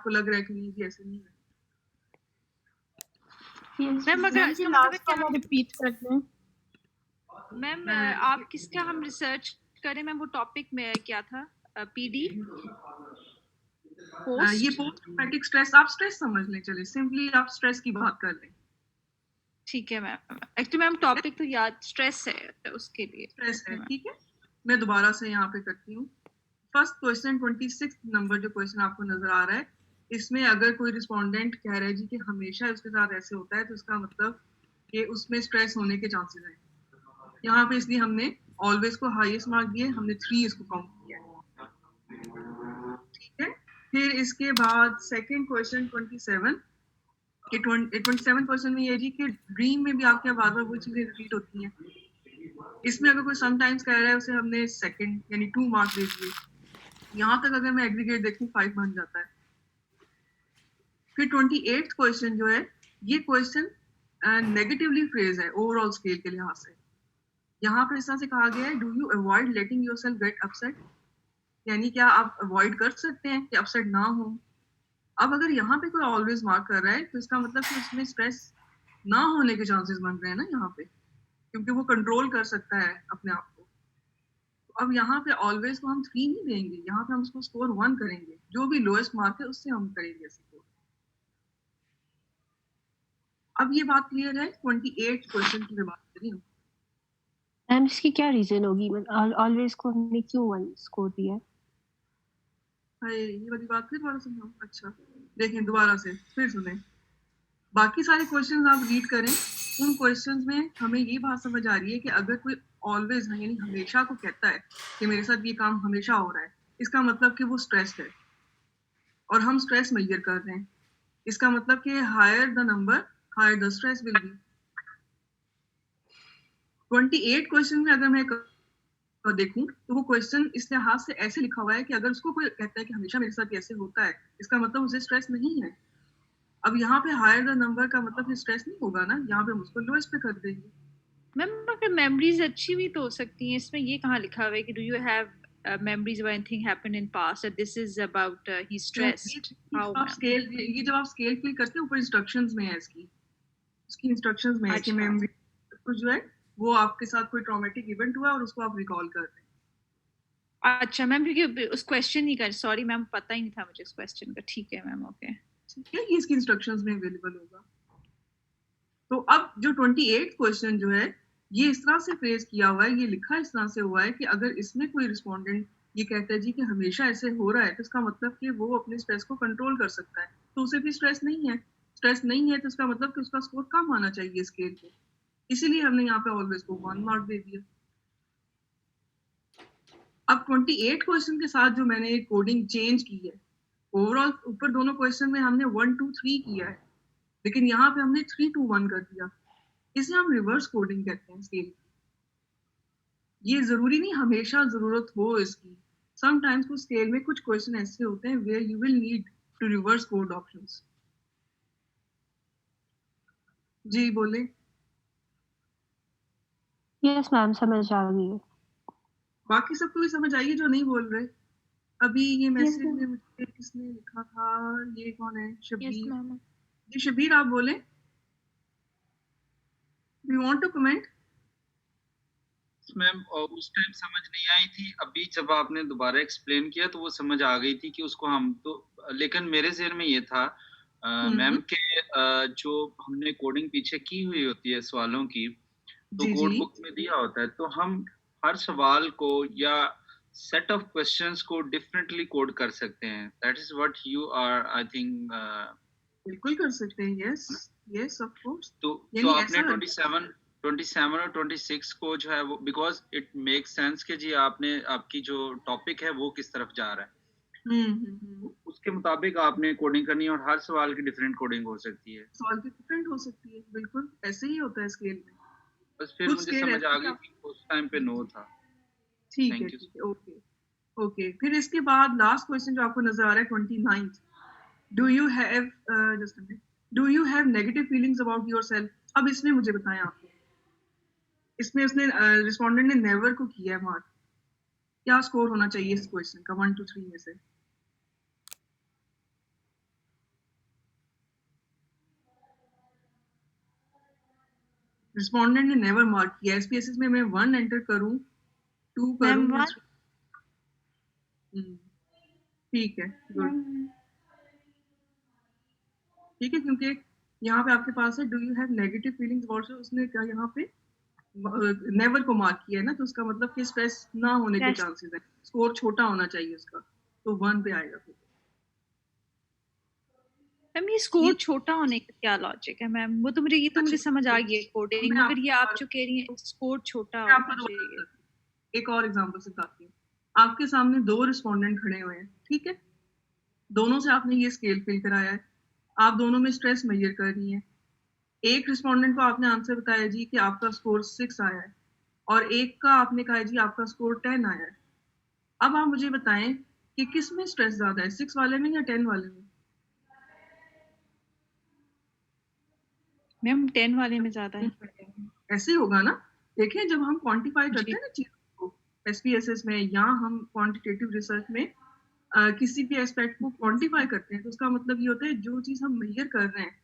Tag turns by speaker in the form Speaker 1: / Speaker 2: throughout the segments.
Speaker 1: आपको लग रहा है कि नहीं ऐसे नहीं है?
Speaker 2: मैम अगर इसका मतलब है कि हम
Speaker 3: रिपीट कर दें।
Speaker 2: मैम आप किसका हम रिसर्च करें मैम, वो टॉपिक में क्या था? पीडी
Speaker 1: ये पोस्ट ट्रॉमेटिक स्ट्रेस, आप स्ट्रेस समझ लें, चलिए सिंपली आप स्ट्रेस की बात कर लें।
Speaker 2: ठीक है मैम, एक्चुअली मैम टॉपिक तो याद स्ट्रेस है, उसके लिए
Speaker 1: स्ट्रेस है, ठीक है। मैं दोबारा से यहाँ पे करती हूँ। फर्स्ट क्वेश्चन 26 नंबर जो क्वेश्चन आपको नजर आ रहा है, इसमें अगर कोई रिस्पोंडेंट कह रहा है जी कि हमेशा उसके साथ ऐसे होता है, तो इसका मतलब कि उसमें स्ट्रेस होने के चांसेस हैं। यहाँ पे इसलिए हमने ऑलवेज को हाईएस्ट मार्क दिए, हमने 3 इसको काउंट किया है, ठीक है। फिर इसके बाद सेकंड क्वेश्चन 27 कि 27 क्वेश्चन में ये जी कि ड्रीम में भी आपके बार बार वो चीजें रिपीट होती हैं। इसमें अगर कोई समटाइम्स कह रहा है, उसे हमने सेकंड यानी 2 मार्क्स दे दिए। यहाँ तक अगर मैं एग्रीगेट देखूं 5 बन जाता है। फिर 28th क्वेश्चन जो है, ये क्वेश्चन नेगेटिवली फ्रेज है ओवरऑल स्केल के लिहाज से। यहाँ पर इस तरह से कहा गया है, do you avoid letting yourself get upset, यानी क्या आप अवॉइड कर सकते हैं कि अपसेट ना हो। अब अगर यहाँ पे कोई ऑलवेज मार्क कर रहा है, तो इसका मतलब कि उसमें स्ट्रेस ना होने के चांसेस बन रहे हैं ना यहाँ पे, क्योंकि वो कंट्रोल कर सकता है अपने आप को। तो अब यहाँ पे ऑलवेज को हम 3 नहीं देंगे, यहाँ पे हम उसको स्कोर 1 करेंगे, जो भी लोएस्ट मार्क है उससे हम करेंगे स्कोर। अब ये बात क्लियर है? 28 क्वेश्चन की मैं बात कर रही हूँ।
Speaker 3: मैम इसकी क्या रीजन होगी, ऑलवेज को हमने क्यों 1 स्कोर दिया?
Speaker 1: ये वाली बात फिर दोबारा सुनाऊं? अच्छा देखें, दोबारा से फिर सुने। बाकी सारे क्वेश्चंस आप रीड करें, उन क्वेश्चंस में हमें ये बात समझ आ रही है कि अगर कोई ऑलवेज यानी हमेशा को कहता है कि मेरे साथ ये काम हमेशा हो रहा है, इसका मतलब कि वो स्ट्रेस्ड है और हम स्ट्रेस मेजर कर रहे हैं। इसका मतलब कि higher the number higher the stress will be. 28 question में अगर मैं देखूं तो वो क्वेश्चन इस लिहाज से ऐसे लिखा हुआ है कि अगर उसको कोई कहता है कि हमेशा मेरे साथ ऐसे होता है, इसका मतलब उसे स्ट्रेस नहीं है। अब यहाँ पे हायर द नंबर का मतलब स्ट्रेस नहीं होगा ना, यहाँ पे हम उसको लोएस्ट पे कर देंगे।
Speaker 2: मैम अगर मेमोरीज अच्छी भी तो हो सकती हैं, इसमें ये कहाँ लिखा हुआ है कि do you have memories of anything happened in past that this is about he's stressed? How
Speaker 1: आप स्केल, ये जब आप स्केल फिल करते हैं ऊपर इंस्ट्रक्शंस में है, इसकी इंस्ट्रक्शंस में है कि मेमोरी कुछ जो है वो आपके साथ कोई ट्रॉमेटिक इवेंट हुआ और उसको आप रिकॉल कर रहे हैं।
Speaker 2: अच्छा मैम, क्योंकि उस क्वेश्चन ही का सॉरी मैम पता ही नहीं था मुझे उस क्वेश्चन का। ठीक है मैम, ओके
Speaker 1: ठीक है, ये इसकी इंस्ट्रक्शंस में अवेलेबल होगा। तो अब जो 28 क्वेश्चन जो है, ये इस तरह से फ्रेज किया हुआ है, ये लिखा इस तरह से हुआ है कि अगर इसमें कोई रिस्पोंडेंट ये कहता है जी कि हमेशा ऐसे हो रहा है, तो इसका मतलब कि वो अपने स्ट्रेस को कंट्रोल कर सकता है, तो उसे भी स्ट्रेस नहीं है। स्ट्रेस नहीं है तो इसका मतलब कि उसका स्कोर कम आना चाहिए स्केल पे, इसीलिए हमने यहाँ पे ऑलवेज को 1 मार्क दे दिया। अब 28 क्वेश्चन के साथ जो मैंने कोडिंग चेंज की है, ओवरऑल ऊपर दोनों क्वेश्चन में हमने 1 2 3 किया है, लेकिन यहाँ पे हमने 3 2 1 कर दिया। इसे हम रिवर्स कोडिंग कहते हैं स्केल की। ये जरूरी नहीं हमेशा जरूरत हो इसकी, समटाइम्स कुछ स्केल में कुछ क्वेश्चन ऐसे होते हैं where you will need to reverse code options. जी बोले।
Speaker 3: यस मैम, समझ आ गई है।
Speaker 1: बाकी सबको भी समझ आएगी जो नहीं बोल रहे? अभी ये मैसेज में मुझे किसने लिखा था, ये कौन है? शबीर। जी शबीर आप बोले, you want to comment?
Speaker 4: Ma'am उस टाइम समझ नहीं आई थी, अभी जब आपने दोबारा एक्सप्लेन किया तो वो समझ आ गई थी कि उसको हम तो, लेकिन मेरे ज़हन में ये था मैम के जो हमने कोडिंग पीछे की हुई होती है सवालों की, तो कोड बुक में दिया होता है, तो हम हर सवाल को या सेट ऑफ क्वेश्चंस को डिफरेंटली कोड कर सकते हैं। That is what you are I think.
Speaker 1: बिल्कुल कर सकते हैं, यस यस ऑफ कोर्स।
Speaker 4: तो आपने 27 और 26 को जो है वो, बिकॉज इट मेक सेंस कि जी आपने आपकी जो टॉपिक है वो किस तरफ जा रहा है, उसके मुताबिक आपने कोडिंग करनी है और हर सवाल की डिफरेंट कोडिंग हो सकती है।
Speaker 1: सवाल की डिफरेंट हो सकती है, बिल्कुल ऐसे ही होता है स्केल में।
Speaker 4: बस फिर मुझे समझ आ गई कि उस टाइम पे नो था।
Speaker 1: ठीक है, ओके ओके। फिर इसके बाद लास्ट क्वेश्चन जो आपको नजर आ रहा है 29th, do you have just a minute, do you have negative feelings about yourself. अब इसमें मुझे बताएं आपको, इसमें उसने रिस्पोंडेंट ने नेवर को किया है मार्क, क्या स्कोर होना चाहिए इस क्वेश्चन का 1 2 3 में से? रिस्पोंडेंट ने नेवर मार्क किया। एसपीएसएस में मैं 1 एंटर करूं, 2 करूं,
Speaker 2: मैम 1
Speaker 1: ठीक है, गुड, ठीक है, क्योंकि यहाँ पे आपके पास है do you have negative feelings also, उसने क्या यहाँ पे नेवर को मार्क किया है ना, तो उसका मतलब कि स्ट्रेस ना होने के चांसेस है, स्कोर छोटा होना चाहिए उसका, तो 1 पे आएगा फिर।
Speaker 2: मैम ये स्कोर छोटा होने का क्या लॉजिक है मैम? वो तो मुझे समझ आ गई है कोडिंग, मगर ये आप जो कह रही हैं स्कोर छोटा होना चाहिए।
Speaker 1: एक और एग्जांपल से बताती हूँ। आपके सामने 2 रिस्पोंडेंट खड़े हुए हैं, ठीक है, दोनों से आपने ये स्केल फिल कराया है, आप दोनों में स्ट्रेस मेजर कर रही हैं। एक रिस्पोंडेंट को आपने आंसर बताया जी कि आपका स्कोर 6 आया है, और एक का आपने कहा जी आपका स्कोर 10 आया है। अब आप मुझे बताएं कि किस में स्ट्रेस ज्यादा है, 6 वाले में या 10 वाले में?
Speaker 2: मैम 10 वाले में ज्यादा है।
Speaker 1: ऐसे ही होगा ना, देखें जब हम क्वांटिफाई करते हैं ना चीजों को एसपीएसएस में या हम क्वांटिटेटिव रिसर्च में किसी भी एस्पेक्ट को क्वांटिफाई करते हैं, तो उसका मतलब ये होता है जो चीज हम मेजर कर रहे हैं,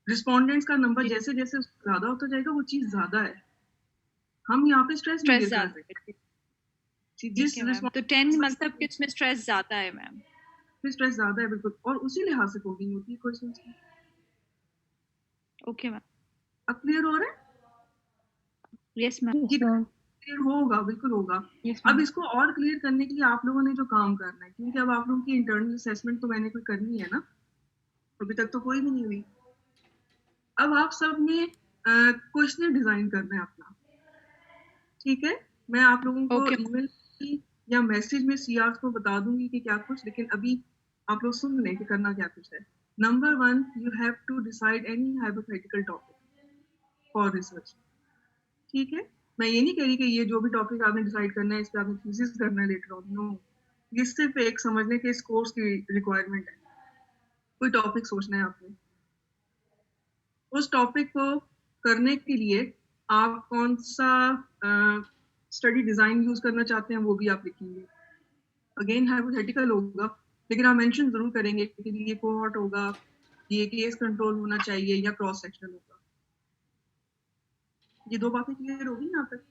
Speaker 1: रिस्पोंडेंट्स का नंबर जैसे जैसे ज्यादा होता जाएगा वो चीज ज्यादा है। हम यहाँ पे स्ट्रेस मेजर कर रहे हैं, जिस
Speaker 2: तो 10 मतलब कि उसमें स्ट्रेस ज्यादा है मैम,
Speaker 1: स्ट्रेस ज्यादा है बिल्कुल, और उसी लिहाज से कोडिंग होती है क्वेश्चंस की।
Speaker 2: ओके मैम,
Speaker 1: अब क्लियर हो रहा है?
Speaker 2: यस मैम,
Speaker 1: क्लियर होगा, बिल्कुल होगा। अब इसको और क्लियर करने के लिए आप लोगों ने जो काम करना है, क्योंकि अब आप लोगों की इंटरनल असेसमेंट तो मैंने कोई करनी है ना, अभी तक तो कोई भी नहीं हुई। अब आप सब ने क्वेश्चन डिजाइन करना है अपना, ठीक है, मैं आप लोगों को ईमेल या मैसेज में सीआर को बता दूंगी कि क्या कुछ, लेकिन अभी आप लोग सुन लें कि करना क्या कुछ है। Number 1, you have to decide any hypothetical topic for research, ठीक है। मैं ये नहीं कह रही कि ये जो भी टॉपिक आपने डिसाइड करना है इस पर आपने थीसिस करना है लेटर ऑन, नो, ये सिर्फ एक समझने के इस कोर्स की रिक्वायरमेंट है। कोई टॉपिक सोचना है आपने, उस टॉपिक को करने के लिए आप कौन सा स्टडी डिजाइन यूज करना चाहते हैं वो भी आप लिखेंगे। अगेन हाइपोथेटिकल होगा, लेकिन आप मेंशन जरूर करेंगे कि ये कोहॉर्ट होगा, ये केस कंट्रोल होना चाहिए या क्रॉस सेक्शनल होगा। ये 2 बातें क्लियर होगी यहाँ तक?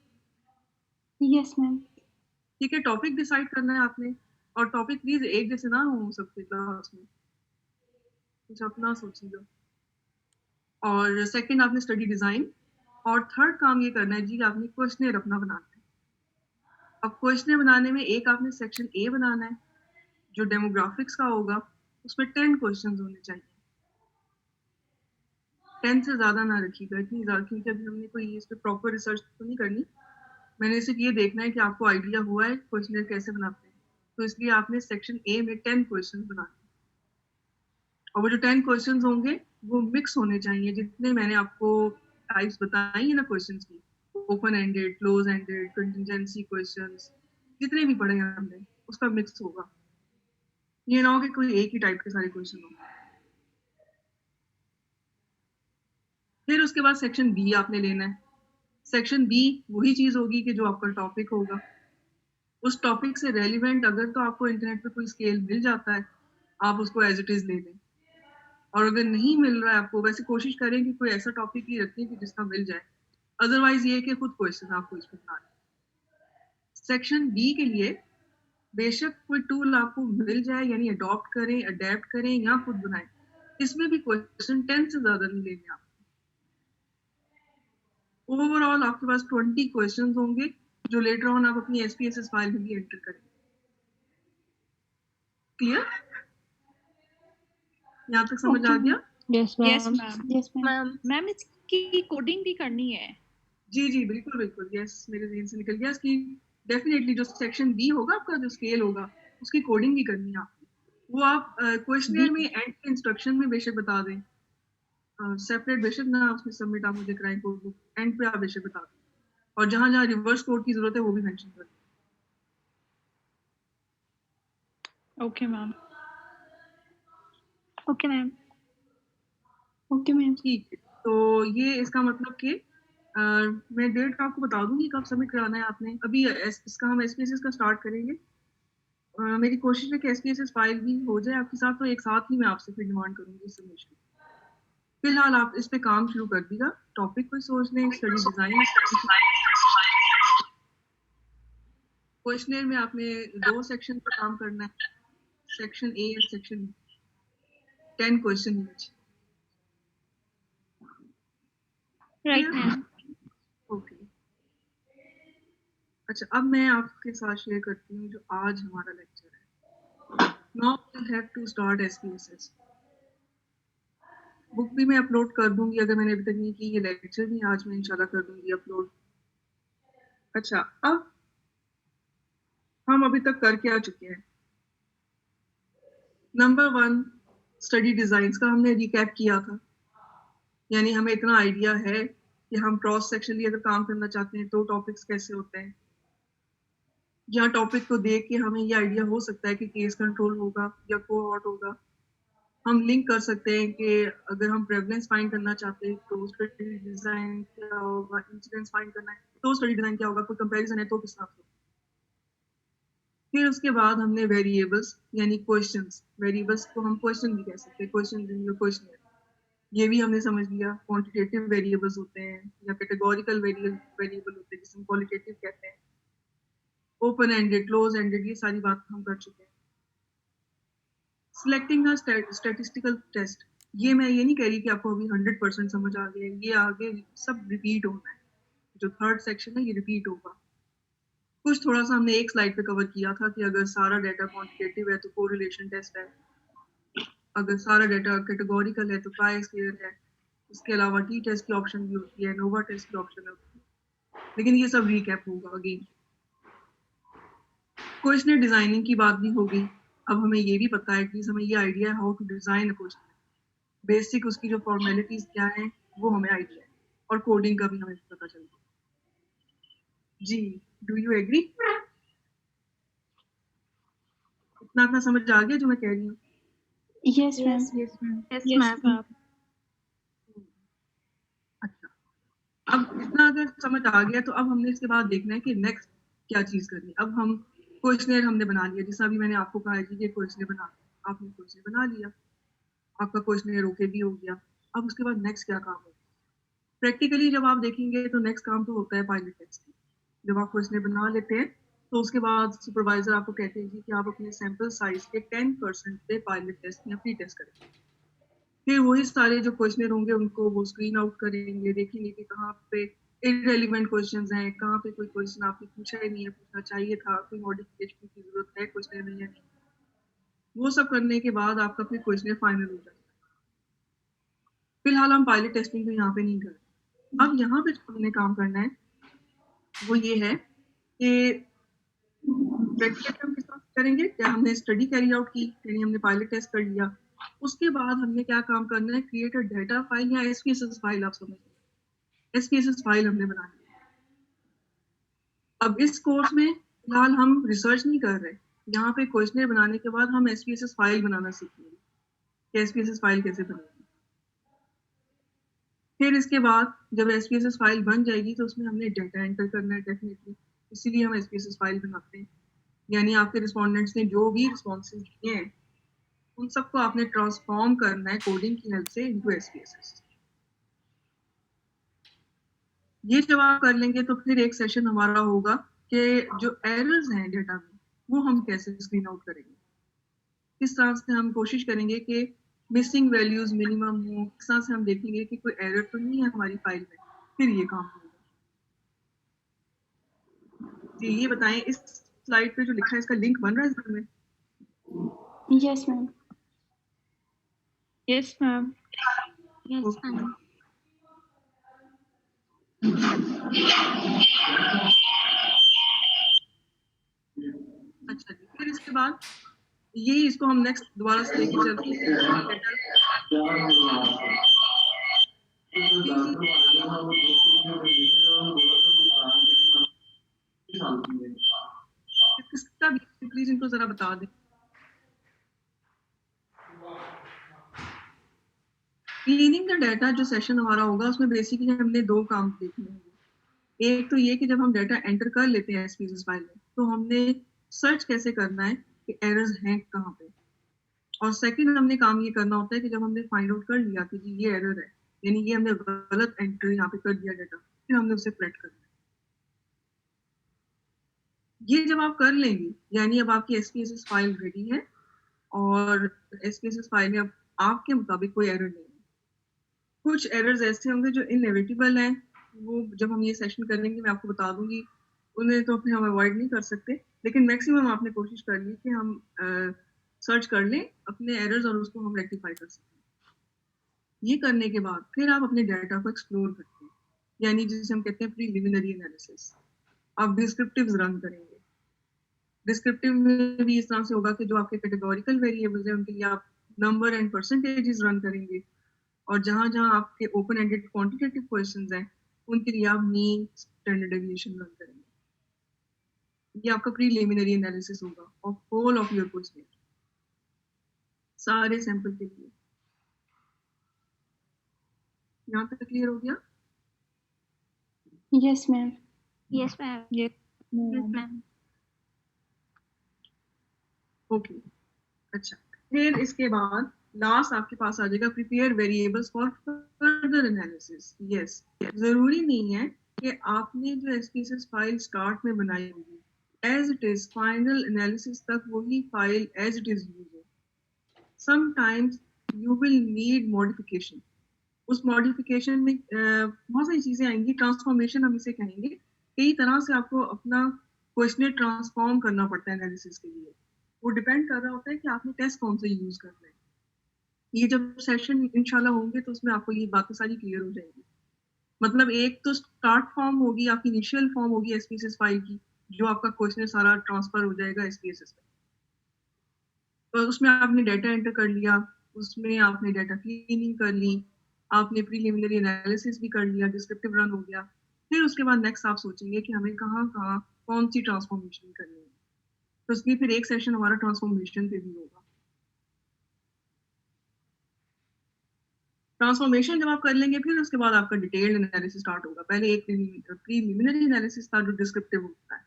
Speaker 3: Yes ma'am.
Speaker 1: ठीक है, टॉपिक डिसाइड करना है आपने, और टॉपिक प्लीज एक जैसे ना हो सबके क्लास में, कुछ अपना सोचिएगा। और सेकंड आपने स्टडी डिजाइन, और थर्ड काम ये करना है जी आपने क्वेश्चनर अपना बनाना है। अब क्वेश्चनर बनाने में एक आपने सेक्शन ए बनाना है जो डेमोग्राफिक्स का होगा, उसमें 10 क्वेश्चंस होने चाहिए, 10 से ज्यादा ना रखिएगा, इतनी ज्यादा, क्योंकि अभी हमने कोई इस पे प्रॉपर रिसर्च तो नहीं करनी, मैंने सिर्फ ये देखना है कि आपको आइडिया हुआ है क्वेश्चनर कैसे बनाते हैं, तो इसलिए आपने सेक्शन ए में 10 क्वेश्चन बनाने, और वो जो 10 क्वेश्चन होंगे वो मिक्स होने चाहिए, जितने मैंने आपको टाइप्स बताई है ना क्वेश्चंस की, open ended, close ended, contingency questions, जितने भी पढ़े हैं हमने, उसका मिक्स होगा। ये ना हो कि कोई एक ही टाइप के सारे क्वेश्चन हो। फिर उसके बाद सेक्शन बी आपने लेना है। सेक्शन बी वही चीज होगी कि जो आपका टॉपिक होगा, उस टॉपिक से रेलिवेंट अगर तो आपको इंटरनेट पे कोई स्केल मिल जाता है आप उसको एज इट इज ले लें, और अगर नहीं मिल रहा है आपको, वैसे कोशिश करें कि कोई ऐसा टॉपिक ही रखें कि जिसका मिल जाए, अदरवाइज ये कि खुद क्वेश्चन आपको इस पर बनाना है। सेक्शन बी के लिए बेशक कोई टूल आपको मिल जाए, यानी अडॉप्ट करें, अडेप्ट करें या खुद बनाएं, इसमें भी क्वेश्चन 10 से ज्यादा नहीं लेने आप। ओवरऑल आपके पास 20 क्वेश्चंस होंगे जो लेटर ऑन आप अपनी एसपीएसएस फाइल में भी एंटर करेंगे। क्लियर? यहाँ तक समझ आ गया?
Speaker 3: Yes ma'am.
Speaker 2: Yes ma'am. Ma'am इसकी कोडिंग भी करनी है?
Speaker 1: जी जी बिल्कुल बिल्कुल, यस, मेरे ज़हन से निकल गया। इसकी डेफिनेटली जो सेक्शन बी होगा आपका, जो स्केल होगा, उसकी कोडिंग भी करनी है आपको। वो आप क्वेश्चनर में एंड इंस्ट्रक्शन में बेशक बता दें, सेपरेट बेशक ना उसमें सबमिट आप मुझे कराएं कोड बुक, एंड पे आप बेशक बता दें, और जहाँ जहाँ रिवर्स कोड की जरूरत है वो भी मेंशन कर दें।
Speaker 2: Okay ma'am.
Speaker 3: Okay ma'am. Okay ma'am.
Speaker 1: ठीक है, तो ये इसका मतलब कि मैं डेट आपको बता दूंगी कब सबमिट कराना है आपने। अभी इसका हम एसपीएसएस का स्टार्ट करेंगे। मेरी कोशिश है कि एसपीएसएस फाइल भी हो जाए आपके साथ, तो एक साथ ही मैं आपसे फिर डिमांड करूंगी सबमिशन। फिलहाल आप इस पे काम शुरू कर दीजिएगा, टॉपिक कोई सोच लें, स्टडी डिजाइन। क्वेश्चनर में आपने 2 सेक्शन पर काम करना है, section A and section B, 10 question each.
Speaker 2: Right ma'am.
Speaker 1: Okay, अच्छा अब मैं आपके साथ शेयर करती हूँ जो आज हमारा लेक्चर है। Now we have to start SPSS। Book भी मैं अपलोड कर दूंगी, अगर मैंने अभी तक नहीं की, ये लेक्चर भी आज मैं इंशाल्लाह कर दूंगी अपलोड। अच्छा, अब हम अभी तक कर क्या चुके हैं? नंबर 1 स्टडी डिजाइन्स का हमने रिकैप किया था, यानी हमें इतना आइडिया है कि हम क्रॉस सेक्शनली अगर काम करना चाहते हैं तो टॉपिक्स कैसे होते हैं। या टॉपिक को देख के हमें ये आइडिया हो सकता है कि केस कंट्रोल होगा या कोहॉर्ट होगा। हम लिंक कर सकते हैं कि अगर हम प्रेवलेंस फाइंड करना चाहते हैं तो स्टडी डिजाइन क्या होगा, इंसिडेंस फाइंड करना है तो स्टडी डिजाइन क्या होगा, कोई कंपैरिजन है तो किस तरह से। फिर उसके बाद हमने वेरिएबल्स यानी क्वेश्चंस, वेरिएबल्स को हम क्वेश्चन भी कह सकते हैं, क्वेश्चन ये भी हमने समझ लिया। क्वांटिटेटिव वेरिएबल्स होते हैं या कैटेगोरिकल वेरिएबल होते हैं जिसे हम क्वालिटेटिव कहते हैं। ओपन एंडेड, क्लोज एंडेड, ये सारी बात हम कर चुके हैं। सिलेक्टिंग अ स्टैटिस्टिकल टेस्ट, ये मैं ये नहीं कह रही कि आपको अभी 100% समझ आ गया है, ये आगे सब रिपीट होना है। जो 3rd सेक्शन है ये रिपीट होगा। कुछ थोड़ा सा हमने एक स्लाइड पे कवर किया था कि अगर सारा डाटा क्वांटिटेटिव है तो कोरिलेशन टेस्ट है, अगर सारा डाटा कैटेगोरिकल है तो काय स्क्वायर है। इसके अलावा टी टेस्ट की ऑप्शन भी होती है, नोवा टेस्ट की ऑप्शन होती है, लेकिन ये सब रिकैप होगा अगेन। क्वेश्चनर डिजाइनिंग की बात भी होगी। अब हमें ये भी पता है कि हमें ये आइडिया है how to design a question, basic उसकी जो फॉर्मेलिटीज क्या है वो हमें आइडिया है, और कोडिंग का भी हमें पता चल गया। जी, डू यू एग्री? इतना समझ आ गया जो मैं कह रही हूँ?
Speaker 3: Yes ma'am.
Speaker 2: Yes ma'am.
Speaker 3: Yes ma'am.
Speaker 1: अच्छा, अब इतना अगर समझ आ गया तो अब हमने इसके बाद देखना है कि नेक्स्ट क्या चीज करनी है। अब हम क्वेश्चनर हमने बना लिया, जैसा अभी मैंने आपको कहा कि ये क्वेश्चनर बना, आपने क्वेश्चनर बना लिया, आपका क्वेश्चनर ओके भी हो गया। अब उसके बाद नेक्स्ट क्या काम होगा? प्रैक्टिकली जब आप देखेंगे तो नेक्स्ट काम तो होता है पायलट टेस्टिंग। जब आप क्वेश्चनर बना लेते हैं तो उसके बाद सुपरवाइजर आपको कहते हैं कि आप अपने सैंपल साइज के 10% पे पायलट टेस्ट या प्री टेस्ट करें। फिर वही सारे जो क्वेश्चनर होंगे उनको वो स्क्रीन आउट करेंगे, देखेंगे कि कहाँ पे इररिलेवेंट क्वेश्चंस हैं, कहाँ पे कोई क्वेश्चन आपने पूछा ही नहीं है, पूछना चाहिए था, कोई मॉडिफिकेशन की जरूरत है क्वेश्चनर में या नहीं। वो सब करने के बाद आपका फिर क्वेश्चनर फाइनल हो जाता है। फिलहाल हम पायलट टेस्टिंग तो यहाँ पे नहीं कर रहे। अब यहाँ पे जो हमने काम करना है वो ये है कि प्रैक्टिकल हम किस तरह करेंगे। क्या हमने स्टडी कैरी आउट की, यानी हमने पायलट टेस्ट कर लिया, उसके बाद हमने क्या काम करना है, क्रिएट अ डाटा फाइल या SPSS फाइल, आप समझ लीजिए SPSS फाइल हमने बनानी है। अब इस कोर्स में फिलहाल हम रिसर्च नहीं कर रहे, यहाँ पे क्वेश्चनर बनाने के बाद हम SPSS फाइल बनाना सीखेंगे कि SPSS फाइल कैसे बनेगी। फिर इसके बाद जब SPSS फाइल बन जाएगी तो उसमें हमने डाटा एंटर करना है डेफिनेटली, इसीलिए हम SPSS फाइल बनाते हैं। यानी आपके रिस्पोंडेंट्स ने जो भी रिस्पॉन्सेज दिए हैं उन सबको आपने ट्रांसफॉर्म करना है कोडिंग की हेल्प से इनटू SPSS। ये जब आप कर लेंगे तो फिर एक सेशन हमारा होगा कि जो एरर्स हैं डेटा में वो हम कैसे स्क्रीन आउट करेंगे, किस तरह से हम कोशिश करेंगे कि मिसिंग वैल्यूज मिनिमम हो, किस तरह से हम देखेंगे कि कोई एरर तो नहीं है हमारी फाइल में, फिर ये काम होगा। जी ये बताएं, इस स्लाइड पे जो लिखा है इसका लिंक बन रहा है इसमें?
Speaker 3: Yes ma'am.
Speaker 2: Yes ma'am.
Speaker 3: Yes ma'am.
Speaker 1: अच्छा जी, फिर इसके बाद यही इसको हम नेक्स्ट दोबारा से लेके चलते हैं। इसका भी प्लीज इनको जरा बता दें। क्लीनिंग का डाटा जो सेशन हमारा होगा उसमें बेसिकली हमने 2 काम देखने होंगे। एक तो ये कि जब हम डाटा एंटर कर लेते हैं SPSS फाइल में तो हमने सर्च कैसे करना है कि एरर्स हैं कहाँ पे, और सेकंड हमने काम ये करना होता है कि जब हमने फाइंड आउट कर लिया कि जी ये एरर है, यानी ये हमने गलत एंट्री यहाँ पे कर दिया डाटा, फिर हमने उसे करेक्ट करना है। ये जब आप कर लेंगे, यानी अब आपकी SPSS फाइल रेडी है और SPSS फाइल में अब आपके मुताबिक कोई एरर नहीं है। कुछ एरर्स ऐसे होंगे जो इनएविटेबल हैं, वो जब हम ये सेशन करेंगे मैं आपको बता दूंगी, उन्हें तो फिर हम अवॉइड नहीं कर सकते, लेकिन मैक्सिमम आपने कोशिश कर ली कि हम सर्च कर लें अपने एरर्स और उसको हम रेक्टिफाई कर सकें। ये करने के बाद फिर आप अपने डाटा को एक्सप्लोर करते हैं, यानी जिसे हम कहते हैं प्रीलिमिनरी एनालिसिस। आप डिस्क्रिप्टिव्स रन करेंगे। डिस्क्रिप्टिव में भी इस तरह से होगा कि जो आपके कैटेगोरिकल वेरिएबल्स हैं उनके लिए आप नंबर एंड परसेंटेजेस रन करेंगे, और जहां जहां आपके ओपन एंडेड क्वांटिटेटिव क्वेश्चंस हैं उनके लिए आप मीन स्टैंडर्ड डेविएशन रन करेंगे। ये आपका प्रीलिमिनरी एनालिसिस होगा of whole of your question, सारे सैंपल के लिए। यहाँ तक क्लियर हो गया?
Speaker 3: Yes ma'am.
Speaker 5: Yes ma'am.
Speaker 2: Yes,
Speaker 5: ma'am.
Speaker 1: Okay, अच्छा। फिर इसके बाद लास्ट आपके पास आ जाएगा prepare variables for further analysis. Yes, जरूरी नहीं है कि आपने जो SPSS फाइल स्टार्ट में बनाई होगी as it is final analysis तक वही file as it is use हो। Sometimes you will need modification. उस मॉडिफिकेशन में बहुत सारी चीजें आएंगी, ट्रांसफॉर्मेशन हम इसे कहेंगे। कई तरह से आपको अपना क्वेश्चन ट्रांसफॉर्म करना पड़ता है एनालिसिस के लिए। वो डिपेंड कर रहा होता है कि आपने टेस्ट कौन सा यूज करना है। ये जब सेशन इंशाल्लाह होंगे तो उसमें आपको ये बातें सारी क्लियर हो जाएगी। मतलब एक तो स्टार्ट फॉर्म होगी, आपकी इनिशियल फॉर्म होगी SPSS फाइल की, जो आपका क्वेश्चन सारा ट्रांसफर हो जाएगा SPSS में। तो उसमें आपने डाटा एंटर कर लिया, उसमें आपने डाटा क्लीनिंग कर ली, आपने प्रीलिमिनरी एनालिसिस भी कर लिया, डिस्क्रिप्टिव रन हो गया। फिर उसके बाद नेक्स्ट आप सोचेंगे कि हमें कहाँ कहाँ कौन सी ट्रांसफॉर्मेशन करनी है। तो उसमें फिर एक सेशन हमारा ट्रांसफॉर्मेशन पे भी होगा। ट्रांसफॉर्मेशन जब आप कर लेंगे फिर उसके बाद आपका डिटेल्ड एनालिसिस स्टार्ट होगा। पहले एक प्रीलिमिनरी एनालिसिस था जो डिस्क्रिप्टिव होता है,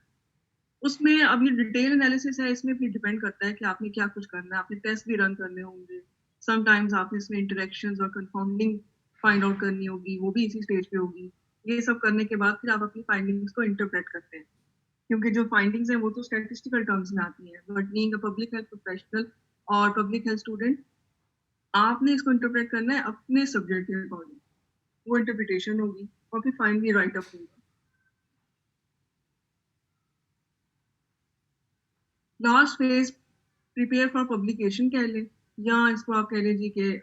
Speaker 1: उसमें अब ये डिटेल एनालिसिस है, इसमें फिर डिपेंड करता है कि आपने क्या कुछ करना है। आपने टेस्ट भी रन करने होंगे, समटाइम्स आपने इसमें इंटरेक्शंस और कंफाउंडिंग फाइंड आउट करनी होगी, वो भी इसी स्टेज पे होगी। ये सब करने के बाद फिर आप अपनी फाइंडिंग्स को इंटरप्रेट करते हैं, क्योंकि जो फाइंडिंग्स हैं वो तो स्टैटिस्टिकल टर्म्स में आती हैं, but being a public health professional और पब्लिक हेल्थ स्टूडेंट आपने इसको इंटरप्रेट करना है अपने सब्जेक्ट के अकॉर्डिंग। वो इंटरप्रिटेशन होगी और फिर फाइनली राइट अप होगा। Last phase prepare for publication कह लें, या इसको आप कह लीजिए कि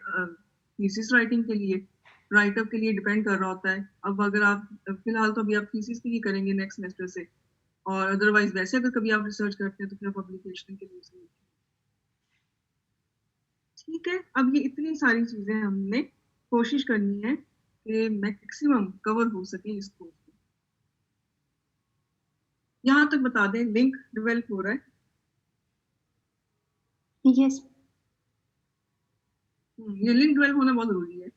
Speaker 1: थीसिस राइटिंग के लिए, राइट अप के लिए डिपेंड कर रहा होता है। अब अगर आप फिलहाल तो अभी आप थीसिस के लिए करेंगे नेक्स्ट सेमेस्टर से, और अदरवाइज वैसे अगर कभी आप रिसर्च करते हैं तो फिर पब्लिकेशन के लिए उसमें। ठीक है, अब ये इतनी सारी चीजें हमने कोशिश करनी है कि मैक्सिमम कवर हो सके इस कोर्स में। यहाँ तक बता दें लिंक डेवलप हो रहा है।
Speaker 3: यस।
Speaker 1: ये लिंक डेवलप होना बहुत जरूरी है,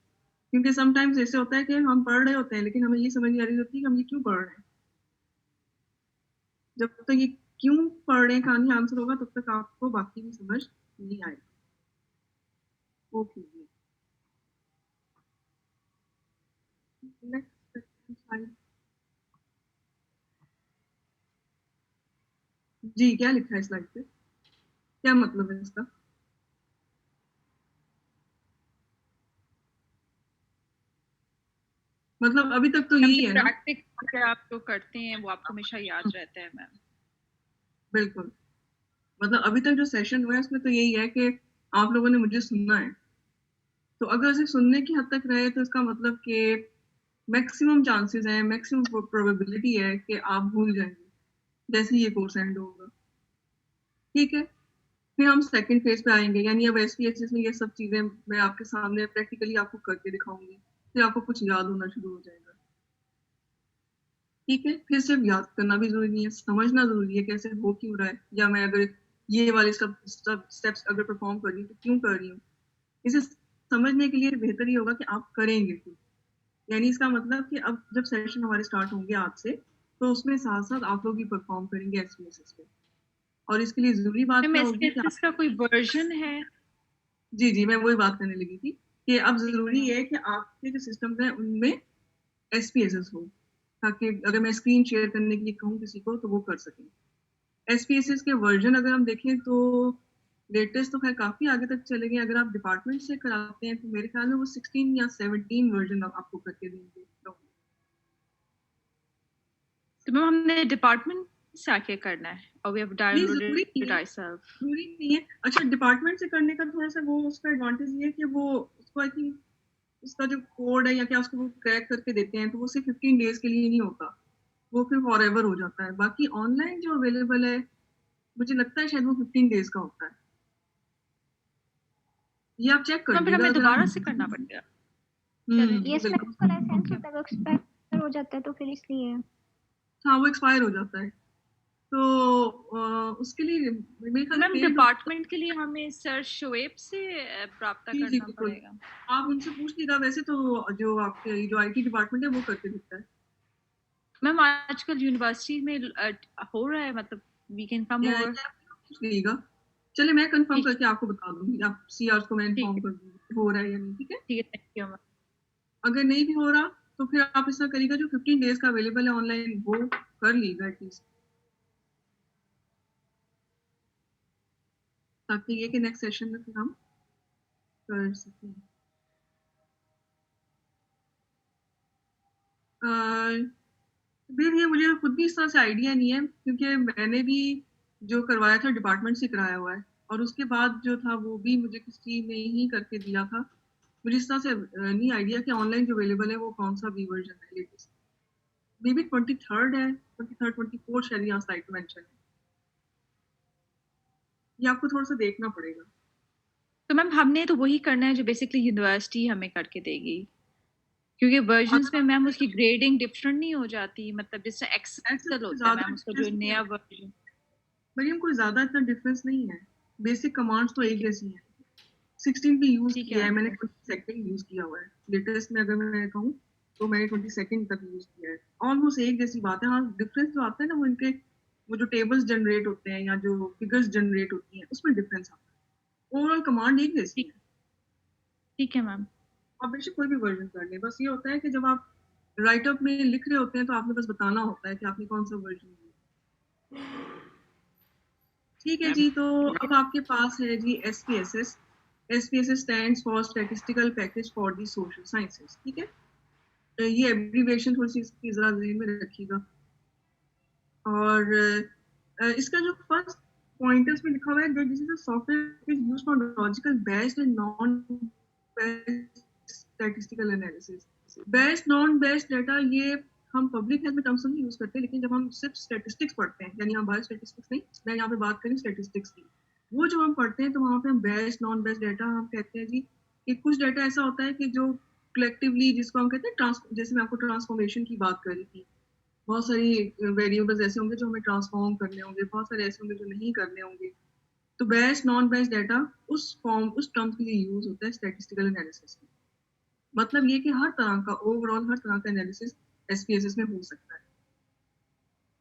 Speaker 1: क्योंकि समटाइम्स ऐसे होता है कि हम पढ़ रहे होते हैं लेकिन हमें ये समझ नहीं आ रही होती कि हम ये क्यों पढ़ रहे हैं। जब तक ये क्यों पढ़ रहे हैं का नहीं आंसर होगा तब तक आपको बाकी भी समझ नहीं आएगा। Okay, next slide. जी, क्या लिखा है स्लाइड पे? क्या मतलब है इसका? मतलब अभी तक तो यही है ना?
Speaker 2: प्रैक्टिस आप जो करते हैं वो आपको हमेशा याद रहता है मैम।
Speaker 1: बिल्कुल, मतलब अभी तक जो सेशन हुआ है उसमें तो यही है कि आप लोगों ने मुझे सुनना है। तो अगर सिर्फ सुनने की हद तक रहे तो इसका मतलब कि मैक्सिमम चांसेस हैं, मैक्सिमम प्रोबेबिलिटी है कि आप भूल जाएंगे जैसे ये कोर्स एंड होगा। ठीक है, फिर हम सेकंड फेज पे आएंगे, यानी अब SPSS में ये सब चीजें मैं आपके सामने प्रैक्टिकली आपको करके दिखाऊंगी, फिर आपको कुछ याद होना शुरू हो जाएगा। ठीक है, फिर सिर्फ याद करना भी जरूरी नहीं है, समझना जरूरी है कैसे हो क्यों रहा है, या मैं अगर ये वाले सब स्टेप्स अगर परफॉर्म कर रही हूँ तो क्यों कर रही हूँ। इसे समझने के लिए बेहतर ही होगा कि आप करेंगे खुद। यानी इसका मतलब कि अब जब सेशन हमारे स्टार्ट होंगे आज से, तो उसमें साथ साथ आप लोग भी परफॉर्म करेंगे SPSS पे। और इसके लिए जरूरी बात क्या होगी कि
Speaker 2: SPSS का कोई वर्जन है?
Speaker 1: जी मैं वही बात करने लगी थी कि अब जरूरी है कि आपके जो सिस्टम्स हैं उनमें SPSS हो, ताकि अगर मैं स्क्रीन शेयर करने के लिए कहूँ किसी को तो वो कर सकें। SPSS के वर्जन अगर हम देखें तो लेटेस्ट तो खैर काफी आगे तक चले गए। अगर आप डिपार्टमेंट से कराते हैं तो मेरे ख्याल में वो 16 या 17 वर्जन आपको करके देंगे।
Speaker 2: तो मैम हमने डिपार्टमेंट से आके करना है और we have downloaded it ourselves?
Speaker 1: जरूरी नहीं है। अच्छा, डिपार्टमेंट से करने का थोड़ा सा वो उसका एडवांटेज ये है कि वो उसको आई थिंक उसका जो कोड है या क्या उसको वो क्रैक करके देते हैं तो वो सिर्फ 15 डेज के लिए नहीं होता, वो फिर फॉरएवर हो जाता है। बाकी ऑनलाइन जो अवेलेबल है मुझे लगता है शायद वो 15 डेज का होता है। ये आप चेक कर
Speaker 2: फिर
Speaker 1: लीजिएगा
Speaker 2: हमें
Speaker 1: अगर
Speaker 2: दोबारा
Speaker 1: आप
Speaker 2: से करना पड़ेगा।
Speaker 3: ये इसमें
Speaker 1: बिल्कुल।
Speaker 3: उसका लाइसेंस होता है, वो एक्सपायर हो जाता है तो फिर इसलिए
Speaker 1: हाँ वो एक्सपायर हो जाता है तो उसके लिए मेरे ख्याल
Speaker 2: मैम
Speaker 1: में
Speaker 2: डिपार्टमेंट के लिए हमें सर शोएब से प्राप्त
Speaker 1: जी
Speaker 2: करना
Speaker 1: बिल्कुल।
Speaker 2: पड़ेगा।
Speaker 1: आप उनसे पूछ लीजिएगा। वैसे तो जो आपके जो IT डिपार्टमेंट है वो करके देता है।
Speaker 2: मैम आजकल यूनिवर्सिटी में हो रहा है, मतलब वी कैन कम
Speaker 1: ये
Speaker 2: ओवर।
Speaker 1: आप पूछ लीजिएगा। चलिए मैं कंफर्म
Speaker 2: ठीक
Speaker 1: करके आपको बता दूंगी। आप CR को मैं
Speaker 2: ठीक
Speaker 1: इन्फॉर्म
Speaker 2: है,
Speaker 1: कर दूंगी हो रहा है या नहीं। ठीक है,
Speaker 2: ठीक है, थैंक यू मैम।
Speaker 1: अगर नहीं भी हो रहा तो फिर आप ऐसा करिएगा जो 15 डेज का अवेलेबल है ऑनलाइन वो कर लीजिएगा एटलीस्ट, ताकि ये कि नेक्स्ट सेशन में फिर हम कर सकें। फिर ये मुझे खुद भी इस तरह से आइडिया नहीं है क्योंकि मैंने भी जो करवाया था डिपार्टमेंट से कराया हुआ है और उसके बाद जो था वो भी मुझे किसी ने ही करके दिया था। मुझे इस तरह से नहीं आइडिया कि ऑनलाइन जो अवेलेबल है वो कौन सा भी वर्जन है लेटेस्ट। मे बी 23rd है, 23rd 24 शायद यहाँ साइट मेंशन है। ये आपको थोड़ा सा देखना पड़ेगा।
Speaker 2: तो मैम हमने तो वही करना है जो बेसिकली यूनिवर्सिटी हमें करके देगी, क्योंकि वर्जन्स में मैम उसकी ग्रेडिंग डिफरेंट नहीं हो जाती, मतलब जैसे एक्सेल होता है मैम उसका जो नया वर्जन।
Speaker 1: मरियम कोई ज्यादा इतना डिफरेंस नहीं है, बेसिक कमांड्स तो एक जैसी हैं। 16 भी यूज
Speaker 2: ठीक
Speaker 1: किया है
Speaker 2: है
Speaker 1: मैंने, 22nd यूज किया हुआ है लेटेस्ट में। अगर मैं कहूँ तो मैंने 22nd तक यूज किया है। ऑलमोस्ट एक जैसी बात है। हाँ डिफरेंस जो आता है ना वो इनके वो जो टेबल्स जनरेट होते हैं या जो फिगर्स जनरेट होती हैं उसमें डिफरेंस आता है। ओवरऑल कमांड एक जैसी है।
Speaker 2: ठीक है मैम।
Speaker 1: आप बेशक कोई भी वर्जन कर लें, बस ये होता है कि जब आप राइटअप में लिख रहे होते हैं तो आपने बस बताना होता है कि आपने कौन सा वर्जन लिया। ठीक है जी, तो अब आपके पास है जी SPSS। SPSS stands for statistical package for the social sciences. ठीक है, तो ये एब्रीविएशन थोड़ी सी इसकी जरा ध्यान में रखिएगा। और इसका जो फर्स्ट पॉइंट है उसमें लिखा हुआ है that this is a software is used for logical based and non based statistical analysis. Based non based data ये हम पब्लिक हेल्थ में टर्म्स नहीं यूज करते, लेकिन जब हम सिर्फ स्टैटिस्टिक्स पढ़ते हैं, यानी हम बायो स्टैटिस्टिक्स नहीं, मैं यहाँ पे बात करें स्टैटिस्टिक्स की, वो जो हम पढ़ते हैं तो वहाँ पे हम बेस्ड नॉन बेस्ड डाटा हम कहते हैं जी कि कुछ डाटा ऐसा होता है कि जो कलेक्टिवली जिसको हम कहते हैं जैसे मैं आपको ट्रांसफॉर्मेशन की बात कर रही थी, बहुत सारी वेरिएबल्स ऐसे होंगे जो हमें ट्रांसफॉर्म करने होंगे, बहुत सारे ऐसे होंगे जो नहीं करने होंगे। तो बेस्ड नॉन बेस्ड डाटा उस टर्म के लिए यूज होता है स्टैटिस्टिकल एनालिसिस में। मतलब ये कि हर तरह का ओवरऑल हर तरह का एनालिसिस SPSS में हो सकता है।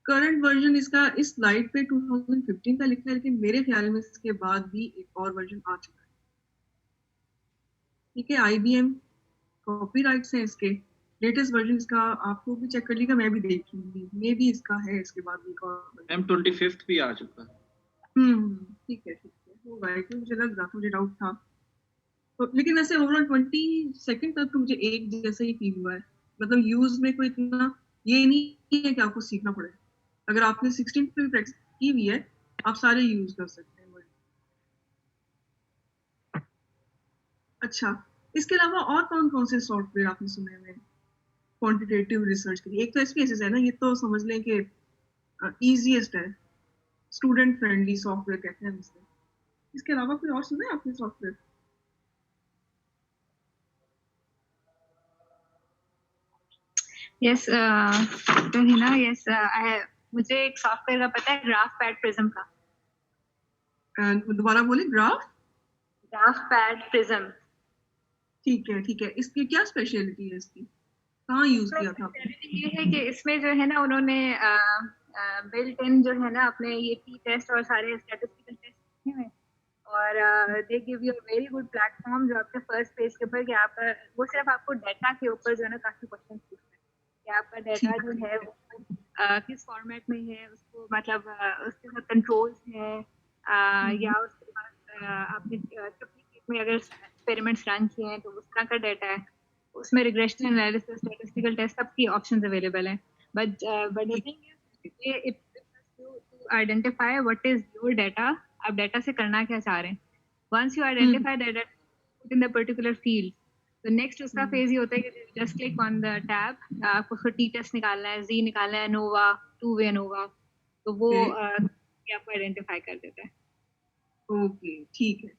Speaker 1: करंट वर्जन इसका इस स्लाइड पे 2015 का लिखा है, लेकिन मेरे ख्याल में इसके बाद भी एक और वर्जन आ चुका है। ठीक है, IBM कॉपीराइट्स हैं इसके। लेटेस्ट वर्जन इसका आपको भी चेक कर लीजिएगा, मैं भी देख लूंगी, मे भी इसका है इसके बाद भी एक और।
Speaker 4: M25 भी आ चुका है।
Speaker 1: ठीक है होगा, क्योंकि मुझे लग रहा था, मुझे डाउट था तो। लेकिन वैसे ओवरऑल 22nd तक तो मुझे एक जैसा ही फील हुआ है। मतलब यूज में कोई इतना ये नहीं है कि आपको सीखना पड़े। अगर आपने 16 पे भी प्रैक्टिस की हुई है आप सारे यूज कर सकते हैं। अच्छा, इसके अलावा और कौन कौन से सॉफ्टवेयर आपने सुने हुए क्वांटिटेटिव रिसर्च के लिए? एक तो SPSS है ना, ये तो समझ लें कि इजीएस्ट है, स्टूडेंट फ्रेंडली सॉफ्टवेयर कहते हैं इसे। इसके अलावा कोई और सुना है आपने सॉफ्टवेयर?
Speaker 5: यस तो हिना, यस मुझे एक सॉफ्टवेयर का पता है, ग्राफ पैड प्रिज्म का।
Speaker 1: दोबारा बोले,
Speaker 5: ग्राफ पैड प्रिज्म।
Speaker 1: ठीक है, इसकी क्या स्पेशलिटी है, इसकी कहाँ यूज किया था आपने?
Speaker 5: ये है कि इसमें जो है ना उन्होंने बिल्ट इन जो है ना अपने ये T टेस्ट और सारे स्टैटिस्टिकल टेस्ट रखे हुए, और they give you a very good platform जो आपके फर्स्ट पेज के ऊपर कि आप वो सिर्फ आपको डाटा के ऊपर जो है ना काफी क्वेश्चन पूछते हैं कि आपका डाटा जो है वो किस फॉर्मेट में है, उसको मतलब उसके साथ कंट्रोल्स है या उसके बाद आपने डुप्लीकेट में अगर एक्सपेरिमेंट्स रन किए हैं तो उस तरह का डाटा है, उसमें रिग्रेशन एनालिसिस, स्टैटिस्टिकल टेस्ट, सबकी ऑप्शंस अवेलेबल हैं. But the thing is it to identify what is your data, आप डाटा से करना क्या चाह रहे हैं. Once you identify that in the particular field, तो नेक्स्ट उसका फेज ये होता है कि just click on the tab, आपको उसको टी टेस्ट निकालना है, जी निकालना है, नोवा, टू वे नोवा, तो वो आपको आइडेंटिफाई कर देता है.
Speaker 1: ओके, ठीक है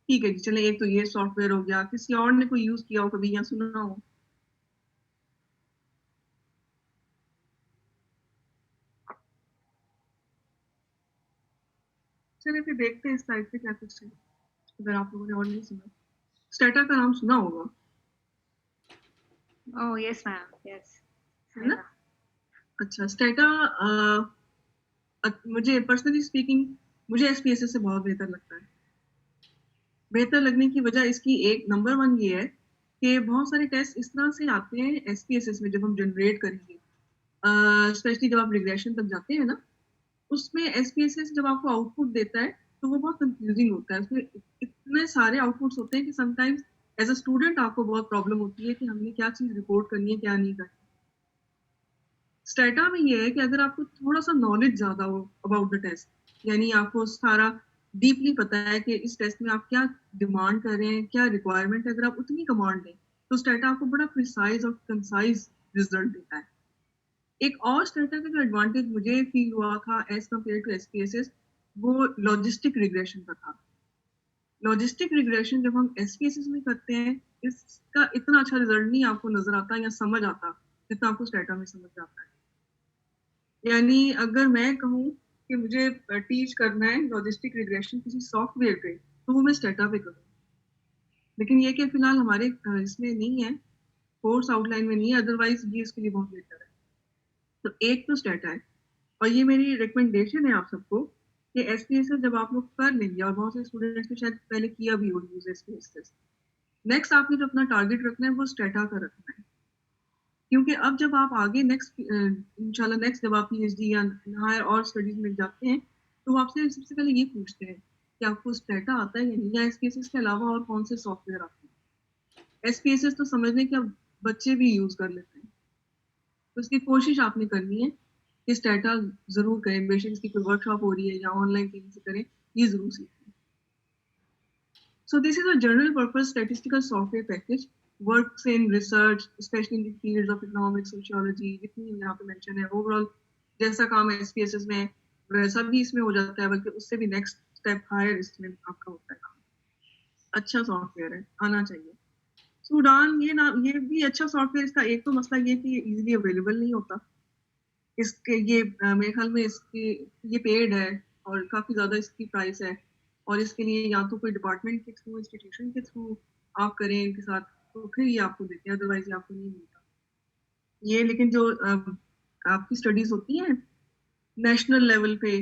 Speaker 1: जी. चले, एक तो ये सॉफ्टवेयर हो गया. किसी और ने कोई यूज किया हो कभी या सुना हो? चलिए फिर देखते हैं इस साइट पे क्या कुछ है, अगर आप लोगों ने और नहीं सुना. स्टेटा का नाम सुना होगा,
Speaker 5: ओह यस मैम, यस.
Speaker 1: है ना? अच्छा, स्टेटा मुझे पर्सनली स्पीकिंग मुझे एसपीएसएस से बहुत बेहतर लगता है. बेहतर लगने की वजह इसकी एक नंबर 1 ये है कि बहुत सारे टेस्ट इस तरह से आते हैं एसपीएसएस में जब हम जनरेट करेंगे, स्पेशली जब आप रिग्रेशन तक जाते हैं ना, उसमें एसपीएसएस जब आपको आउटपुट देता है तो वो बहुत कंफ्यूजिंग होता है. उसमें इतने सारे आउटपुट्स होते हैं कि समटाइम्स एज अ स्टूडेंट आपको बहुत प्रॉब्लम होती है कि हमने क्या चीज़ रिपोर्ट करनी है, क्या नहीं करनी. स्टेटा में ये है कि अगर आपको थोड़ा सा नॉलेज ज़्यादा हो अबाउट द टेस्ट, यानी आपको सारा डीपली पता है कि इस टेस्ट में आप क्या डिमांड कर रहे हैं, क्या रिक्वायरमेंट है, अगर आप उतनी कमांड दें तो स्टेटा आपको बड़ा प्रिसाइज और कंसाइज रिजल्ट देता है. एक और स्टेटा का जो एडवांटेज मुझे फील हुआ था एज कम्पेयर टू एसपीएसएस, वो लॉजिस्टिक रिग्रेशन का था. लॉजिस्टिक रिग्रेशन जब हम एसपीएसएस में करते हैं, इसका इतना अच्छा रिजल्ट नहीं आपको नजर आता या समझ आता जितना आपको स्टेटा में समझ आता है. यानी अगर मैं कहूँ कि मुझे टीच करना है लॉजिस्टिक रिग्रेशन किसी सॉफ्टवेयर पे, तो वो मैं स्टेटा पे करूँ. लेकिन ये कि फिलहाल हमारे इसमें नहीं है, कोर्स आउटलाइन में नहीं है, अदरवाइज ये इसके लिए बहुत बेहतर है. तो एक तो स्टेटा है, और ये मेरी रिकमेंडेशन है आप सबको कि एसपीएसएस जब आप लोग कर लेंगे, और बहुत से स्टूडेंट्स ने शायद पहले किया भी हो यूज एसपीएसएस, नेक्स्ट आपने जो अपना टारगेट रखना है वो स्टेटा का रखना है. क्योंकि अब जब आप आगे नेक्स्ट इंशाल्लाह नेक्स्ट जब आप पीएचडी या हायर और स्टडीज में जाते हैं, तो वो आपसे सबसे पहले ये पूछते हैं कि आपको स्टेटा आता है या नहीं, या एसपीएसएस के अलावा और कौन से सॉफ्टवेयर आते हैं. एसपीएसएस तो समझने कि अब बच्चे भी यूज कर लेते हैं, तो उसकी कोशिश आपने करनी है कि स्टेटा जरूर करें. बेशक इसकी कोई वर्कशॉप हो रही है या ऑनलाइन कहीं से करें, ये जरूर सीखें. So this is a general purpose statistical software package, works in research, especially in the fields of economics, sociology, जितनी यहाँ पे mention है. Overall जैसा काम है SPSS में वैसा भी इसमें हो जाता है, बल्कि उससे भी next step higher इसमें आपका होता है काम. अच्छा सॉफ्टवेयर है, आना चाहिए. सूडान ये भी अच्छा सॉफ्टवेयर. इसका एक तो मसला ये कि ये इजीली अवेलेबल नहीं होता. इसके ये मेरे ख्याल में इसकी ये पेड है और काफ़ी ज़्यादा इसकी प्राइस है, और इसके लिए या तो कोई डिपार्टमेंट के थ्रू, इंस्टीट्यूशन के थ्रू आप करें इनके साथ, तो फिर ये आपको देते हैं, अदरवाइज ये आपको नहीं मिलता ये. लेकिन जो आपकी स्टडीज होती हैं नेशनल लेवल पे,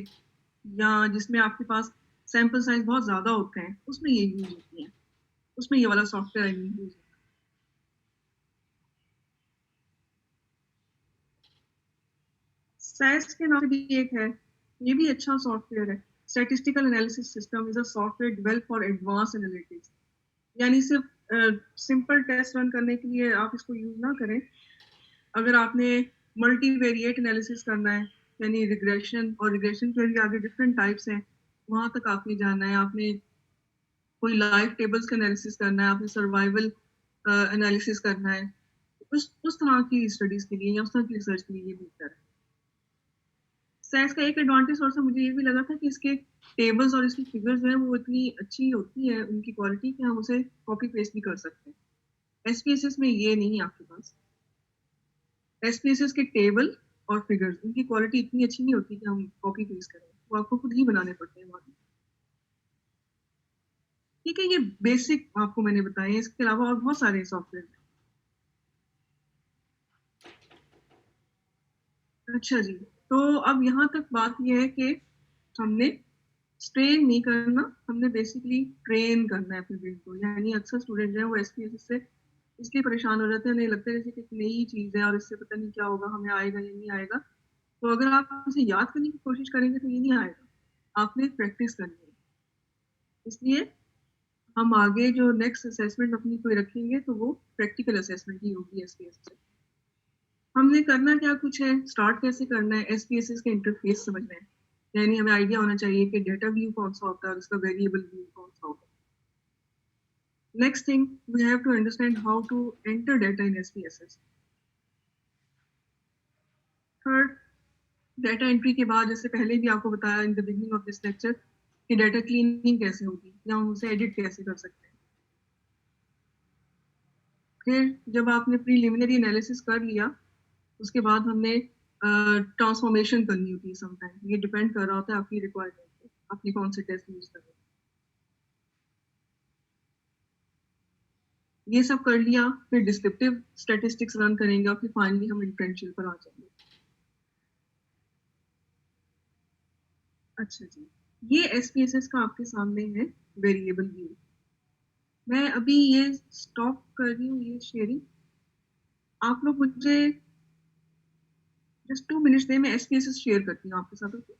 Speaker 1: या जिसमें आपके पास सैंपल साइज बहुत ज़्यादा होते हैं, उसमें ये यूज होती हैं, उसमें ये वाला सॉफ्टवेयर यूज होता है. सैस के नाम से भी एक है, ये भी अच्छा सॉफ्टवेयर है. Statistical analysis system is a software developed for advance analytics. यानी सिर्फ सिंपल टेस्ट रन करने के लिए आप इसको यूज ना करें. अगर आपने मल्टीवेरिएट एनालिसिस करना है, यानी रिग्रेशन, और रिग्रेशन के लिए आगे डिफरेंट टाइप्स हैं, वहां तक आपने जाना है, आपने कोई लाइव टेबल्स का एनालिसिस करना है, आपने सर्वाइवल एनालिसिस करना है, उस तरह की स्टडीज के लिए या उस तरह की रिसर्च के लिए ये बेहतर है. सैस का एक एडवांटेज और सा मुझे ये भी लगा था कि इसके टेबल्स और इसकी फिगर्स जो है वो इतनी अच्छी होती है उनकी क्वालिटी, कि हम उसे कॉपी पेस्ट भी कर सकते हैं. एसपीएसएस में ये नहीं है आपके पास. एसपीएसएस के टेबल और फिगर्स, उनकी क्वालिटी इतनी अच्छी नहीं होती कि हम कॉपी पेस्ट करें, वो आपको खुद ही बनाने पड़ते हैं बाद में. ठीक है, ये बेसिक आपको मैंने बताया. इसके अलावा और बहुत सारे सॉफ्टवेयर हैं. अच्छा जी, तो अब यहाँ तक बात यह है कि हमने स्ट्रेन नहीं करना, हमने बेसिकली ट्रेन करना है अपने ब्रेन को। यानी अक्सर स्टूडेंट जो है वो एसपीएसएस से इसलिए परेशान हो जाते हैं, उन्हें लगता है जैसे कि एक नई चीज़ है और इससे पता नहीं क्या होगा, हमें आएगा या नहीं आएगा। तो अगर आप उसे याद करने की कोशिश करेंगे तो ये नहीं आएगा, आपने प्रैक्टिस करनी है। इसलिए हम आगे जो नेक्स्ट असेसमेंट अपनी कोई रखेंगे तो वो प्रैक्टिकल असेसमेंट ही होगी एसपीएसएस से। हमने करना क्या कुछ है, स्टार्ट कैसे करना है, एसपीएसएस के इंटरफेस समझना है। यानी हमें आइडिया होना चाहिए कि डेटा व्यू कौन सा होता है और उसका वेरिएबल व्यू कौन सा होता है। Next thing, we have to understand how to enter data in SPSS. Third, data entry के बाद, जैसे पहले भी आपको बताया in the beginning of this lecture, कि डेटा क्लीनिंग कैसे होगी या हम उसे एडिट कैसे कर सकते हैं। फिर जब आपने प्रीलिमिनरी एनालिसिस कर लिया, उसके बाद हमने ट्रांसफॉर्मेशन करनी होती है समटाइम। ये डिपेंड कर रहा होता है आपकी रिक्वायरमेंट पे, आपने कौन से टेस्ट यूज कर रहे हैं। ये सब कर लिया, फिर डिस्क्रिप्टिव स्टैटिस्टिक्स रन करेंगे और फिर फाइनली हम इन्फ्रेंशियल पर आ जाएंगे। अच्छा जी, ये एसपीएसएस का आपके सामने है वेरिएबल व्यू। मैं अभी ये स्टॉप कर रही हूँ ये शेयरिंग। आप लोग मुझे जस्ट 2 मिनट्स दें, मैं एसपीएसएस शेयर करती हूँ आपके साथ। ओके,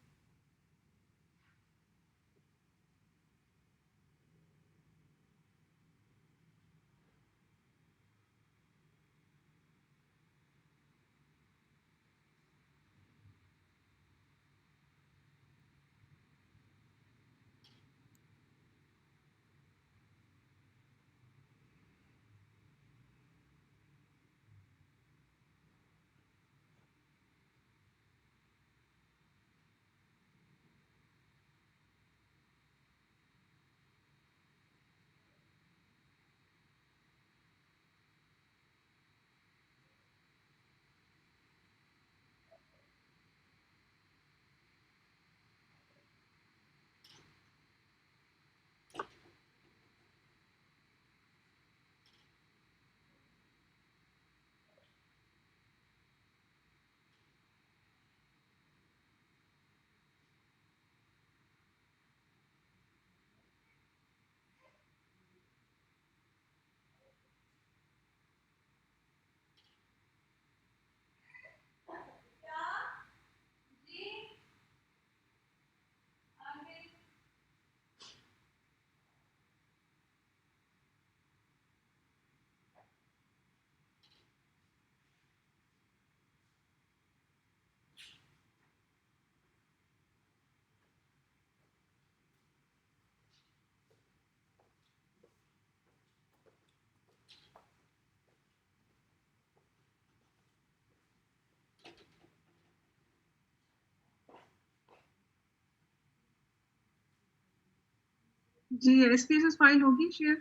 Speaker 1: जी एसपीएसएस फाइल होगी शेयर?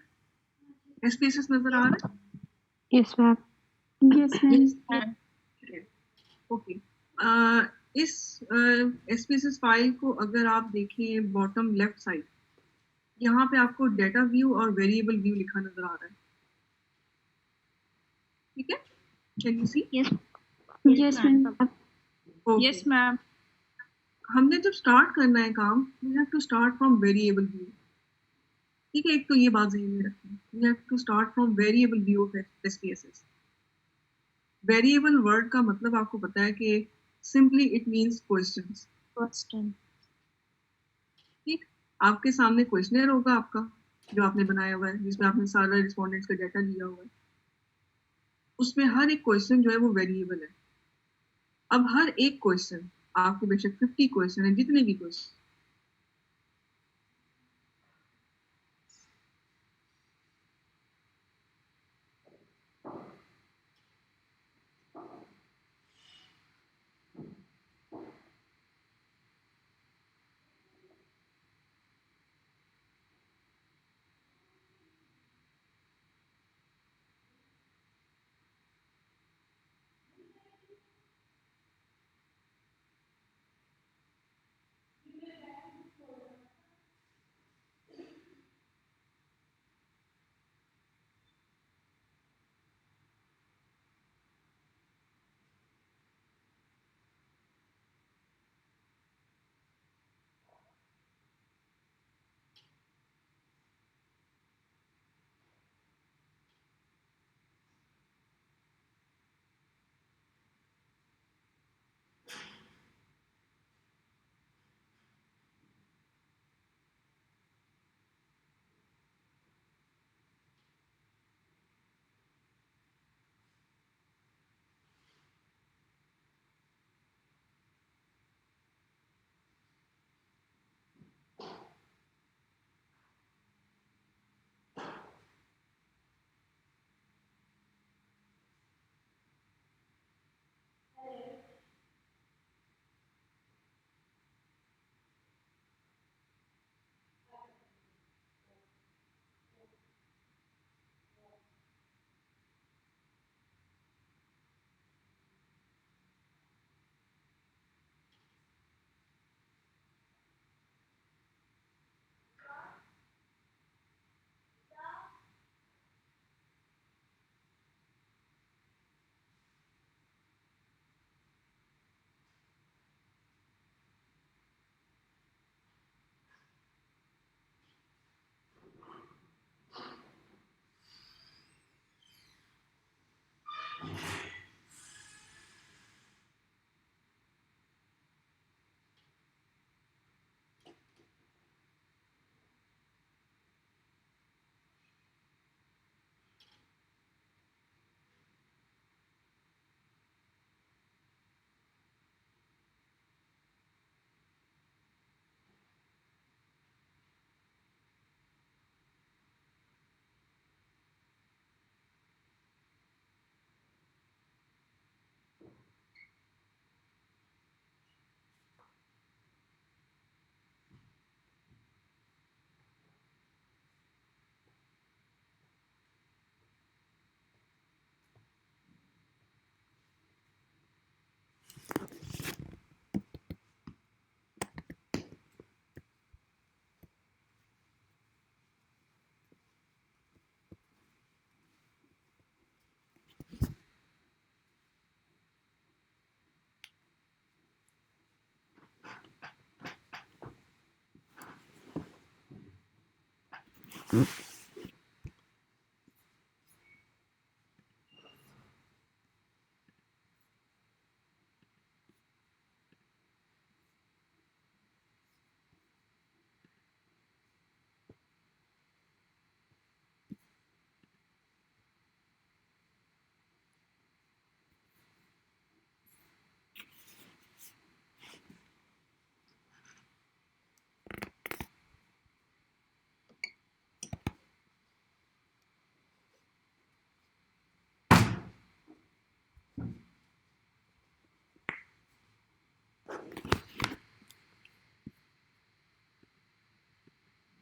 Speaker 1: एसपीएसएस नजर आ रहा है?
Speaker 3: Yes ma'am.
Speaker 2: Yes ma'am.
Speaker 1: Okay, इस एसपीएसएस फाइल को अगर आप देखें बॉटम लेफ्ट साइड, यहाँ पे आपको डेटा व्यू और वेरिएबल व्यू लिखा नजर आ रहा है। ठीक है, can you see?
Speaker 3: Yes ma'am.
Speaker 2: Yes ma'am.
Speaker 1: हमने जब स्टार्ट करना है काम, we have to start from variable view. ठीक है, एक तो ये बात ध्यान में रखें, we have to start from variable view of SPSS. Variable word का मतलब आपको पता है कि simply it means questions.
Speaker 3: Question.
Speaker 1: ठीक, आपके सामने क्वेश्चनर होगा आपका जो आपने बनाया हुआ है, जिसमें आपने सारा रिस्पोंडेंट्स का डाटा लिया हुआ है। उसमें हर एक क्वेश्चन जो है वो वेरिएबल है। अब हर एक क्वेश्चन, आपके बेशक 50 क्वेश्चन है, जितने भी क्वेश्चन,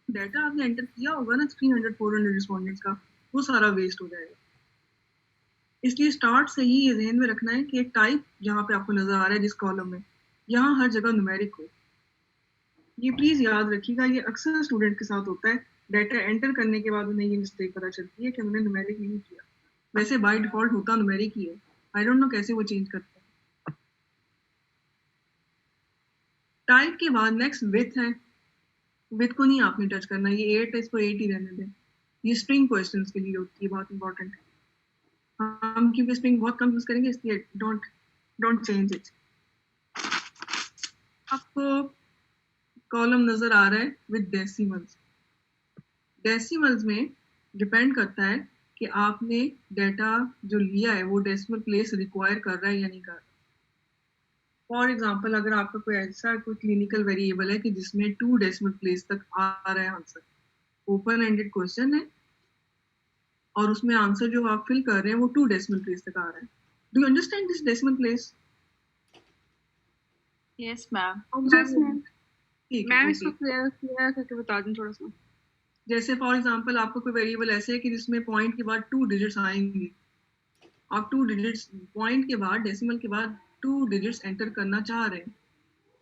Speaker 1: डाटा आपने एंटर किया होगा ना 300-400 रिस्पोंडेंट्स का, वो सारा वेस्ट हो जाएगा। इसलिए स्टार्ट से ही ये ध्यान में रखना है कि टाइप जहाँ पे आपको नजर आ रहा है जिस कॉलम में, यहाँ हर जगह न्यूमेरिक हो। ये प्लीज याद रखिएगा, ये अक्सर स्टूडेंट के साथ होता है। डाटा एंटर करने के बाद उन्हें ये मिस्टेक पता चलती है कि उन्होंने न्यूमेरिक नहीं किया। वैसे बाय डिफॉल्ट होता न्यूमेरिक ही है, आई डोंट नो कैसे वो चेंज करते हैं। टाइप के बाद नेक्स्ट विथ है। विथ को नहीं आपने टच करना, ये 8 है, इसको 8 ही रहने दें। ये स्ट्रिंग क्वेश्चंस के लिए होती है, बहुत इंपॉर्टेंट है। हम क्योंकि स्ट्रिंग बहुत कम यूज करेंगे इसलिए डोंट चेंज इट। आपको कॉलम नजर आ रहा है विद डेसिमल्स। डेसिमल्स में डिपेंड करता है कि आपने डाटा जो लिया है वो डेसिमल प्लेस रिक्वायर कर रहा है या नहीं कर रहा। फॉर एग्जाम्पल, अगर आपका कोई ऐसा कोई क्लिनिकल वेरिएबल है कि जिसमें 2 डेसिमल प्लेस तक आ रहा है आंसर, ओपन एंडेड क्वेश्चन है और उसमें आंसर जो आप फिल कर रहे हैं वो 2 डेसिमल प्लेस तक आ रहा है। Do you understand this decimal place?
Speaker 2: Yes ma'am.
Speaker 6: मैं इसको क्लियर करके बता दूं थोड़ा सा।
Speaker 1: जैसे फॉर एग्जांपल आपको कोई वेरिएबल ऐसे है कि जिसमें पॉइंट के बाद 2 डिजिट्स आएंगे, आप 2 डिजिट्स पॉइंट के बाद डेसिमल के बाद 2 डिजिट्स एंटर करना चाह रहे हैं,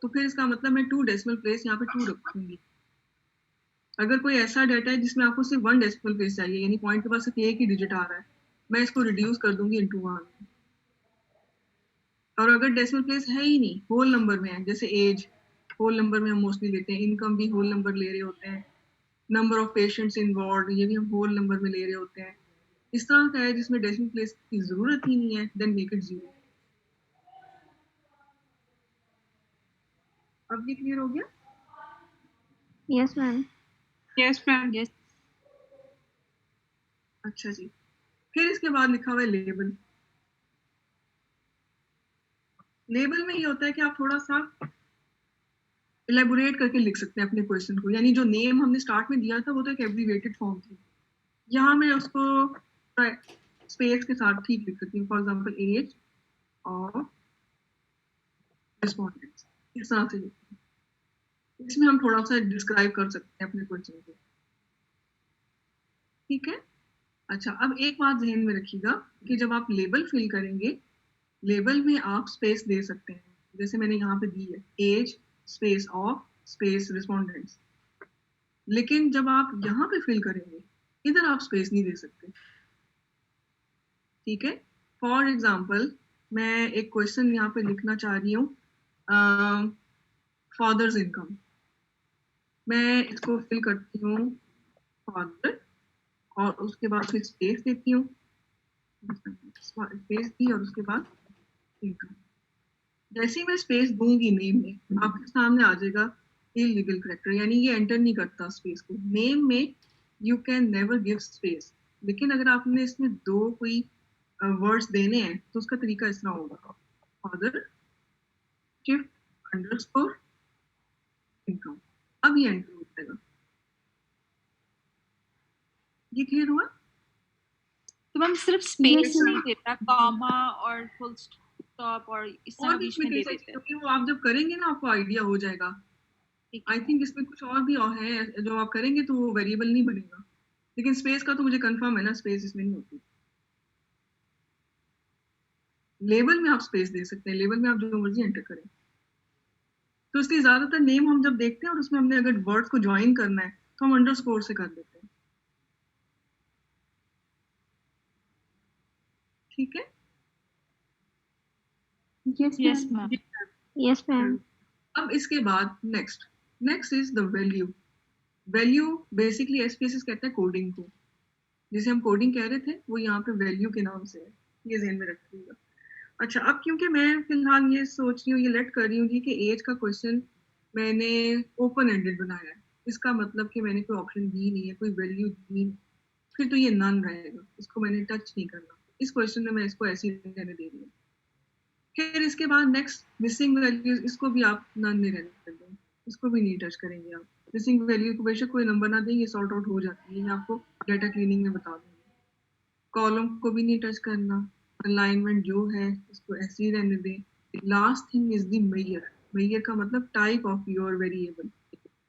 Speaker 1: तो फिर इसका मतलब मैं 2 डेसिमल प्लेस यहाँ पे 2 रखूंगी। अगर कोई ऐसा डाटा है जिसमें आपको सिर्फ 1 डेसिमल प्लेस चाहिए, यानी पॉइंट के बाद सिर्फ एक ही डिजिट आ रहा है, मैं इसको रिड्यूस कर दूंगी इनटू 1। और अगर डेसिमल प्लेस है ही नहीं, होल नंबर में है, जैसे एज होल नंबर में हम मोस्टली लेते हैं, इनकम भी होल नंबर ले रहे होते हैं, number of patients in ward ये भी हम होल नंबर में ले रहे होते हैं, इस तरह का है जिसमें डेसिमल प्लेस की जरूरत ही नहीं है, देन मेक इट 0। अब ये क्लियर हो गया?
Speaker 3: Yes ma'am.
Speaker 6: Yes ma'am.
Speaker 2: Yes.
Speaker 1: अच्छा जी, फिर इसके बाद लिखा हुआ है लेबल। लेबल में ये होता है कि आप थोड़ा सा इलेबोरेट करके लिख सकते हैं अपने क्वेश्चन को, यानी जो नेम हमने स्टार्ट में दिया था वो तो एक एब्रीवेटेड फॉर्म थी, यहाँ मैं उसको स्पेस के साथ ठीक लिख सकती हूँ। फॉर एग्जांपल एज और रिस्पोंडेंट्स, इस तरह से लिखती हूँ। इसमें हम थोड़ा सा डिस्क्राइब कर सकते हैं अपने क्वेश्चन को, ठीक है। अच्छा, अब एक बात ध्यान में रखिएगा कि जब आप लेबल फिल करेंगे, लेबल में आप स्पेस दे सकते हैं, जैसे मैंने यहाँ पे दी है age space of space respondents, लेकिन जब आप यहाँ पे फिल करेंगे इधर आप स्पेस नहीं दे सकते, ठीक है। फॉर एग्जाम्पल, मैं एक क्वेश्चन यहाँ पे लिखना चाह रही हूँ, फादर्स इनकम। मैं इसको फिल करती हूँ फादर और उसके बाद फिर स्पेस देती हूँ, स्पेस दी और उसके बाद इनकम। जैसे ही मैं स्पेस दूंगी नेम में, आपके सामने आ जाएगा इलीगल कैरेक्टर, यानी ये एंटर नहीं करता स्पेस को। नेम में you can never give space, लेकिन अगर आपने इसमें दो कोई वर्ड्स देने हैं तो उसका तरीका इस तरह होगा, फादर शिफ्ट अंडरस्कोर इनकम। अब ये एंटर हो जाएगा। ये क्लियर हुआ?
Speaker 2: तो मैम सिर्फ स्पेस नहीं देता, कॉमा और फुल स्टॉप और इस तरह बीच में दे देते हैं,
Speaker 1: क्योंकि वो आप जब करेंगे ना आपको आइडिया हो जाएगा। आई थिंक इसमें कुछ और भी है जो आप करेंगे तो वो वेरिएबल नहीं बनेगा, लेकिन स्पेस का तो मुझे कंफर्म है ना, स्पेस इसमें नहीं होती। लेबल में आप स्पेस दे सकते हैं, लेबल में आप जो मर्जी एंटर करें। तो इसलिए ज्यादातर नेम हम जब देखते हैं और उसमें हमने अगर वर्ड्स को ज्वाइन करना है तो हम अंडरस्कोर से कर देते हैं। ठीक है?
Speaker 2: Yes ma'am.
Speaker 3: Yes ma'am.
Speaker 1: अब इसके बाद next is the value. Value basically SPSS कहता है कोडिंग को, जिसे हम कोडिंग कह रहे थे वो यहाँ पे वैल्यू के नाम से है, ये ध्यान में रखिएगा। अच्छा, अब क्योंकि मैं फिलहाल ये सोच रही हूँ, ये लेट कर रही हूँ जी कि एज का क्वेश्चन मैंने ओपन एंडेड बनाया है, इसका मतलब कि मैंने कोई ऑप्शन दी नहीं है, कोई वैल्यू दी, फिर तो ये नन रहेगा, इसको मैंने टच नहीं करना। इस क्वेश्चन में मैं इसको ऐसे ही रहने दे रही हूँ। फिर इसके बाद नेक्स्ट मिसिंग वैल्यूज, इसको भी आप नन नहीं रहने देंगे, इसको भी नहीं टच करेंगे आप। मिसिंग वैल्यू को बेशक कोई नंबर ना दें, ये सॉर्ट आउट हो जाती है, मैं आपको डेटा क्लीनिंग में बता दूंगी। कॉलम को भी नहीं टच करना, अलाइनमेंट जो है इसको ऐसे ही रहने दें। Last thing is the measure. Measure का मतलब टाइप ऑफ योर वेरिएबल।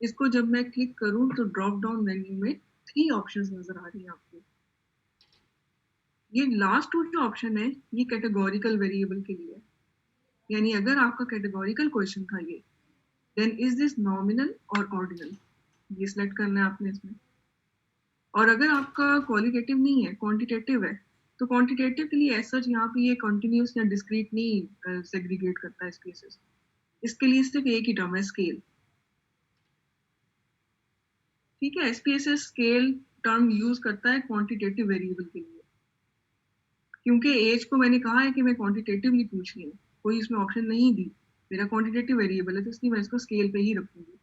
Speaker 1: इसको जब मैं क्लिक करूं तो ड्रॉप डाउन मेन्यू में 3 ऑप्शंस नजर आ रही हैं आपको। ये लास्ट जो ऑप्शन है ये कैटेगोरिकल वेरिएबल के लिए है, यानी अगर आपका कैटेगोरिकल क्वेश्चन था ये, देन इज दिस नॉमिनल और ऑर्डिनल, ये सिलेक्ट करना है आपने इसमें। और अगर आपका क्वालिटेटिव नहीं है, क्वांटिटेटिव है, तो क्वांटिटेटिव के लिए ऐसा यहाँ पे ये कंटिन्यूस या डिस्क्रीट नहीं सेग्रीगेट करता है एसपीएसएस। इसके लिए सिर्फ एक ही टर्म है, स्केल। ठीक है, एसपीएसएस स्केल टर्म यूज करता है क्वांटिटेटिव वेरिएबल के लिए, क्योंकि एज को मैंने कहा है कि मैं क्वांटिटेटिवली पूछ रही हूँ, कोई इसमें ऑप्शन नहीं दी, मेरा क्वांटिटेटिव वेरिएबल है, तो इसलिए मैं इसको स्केल पे ही रखूंगी।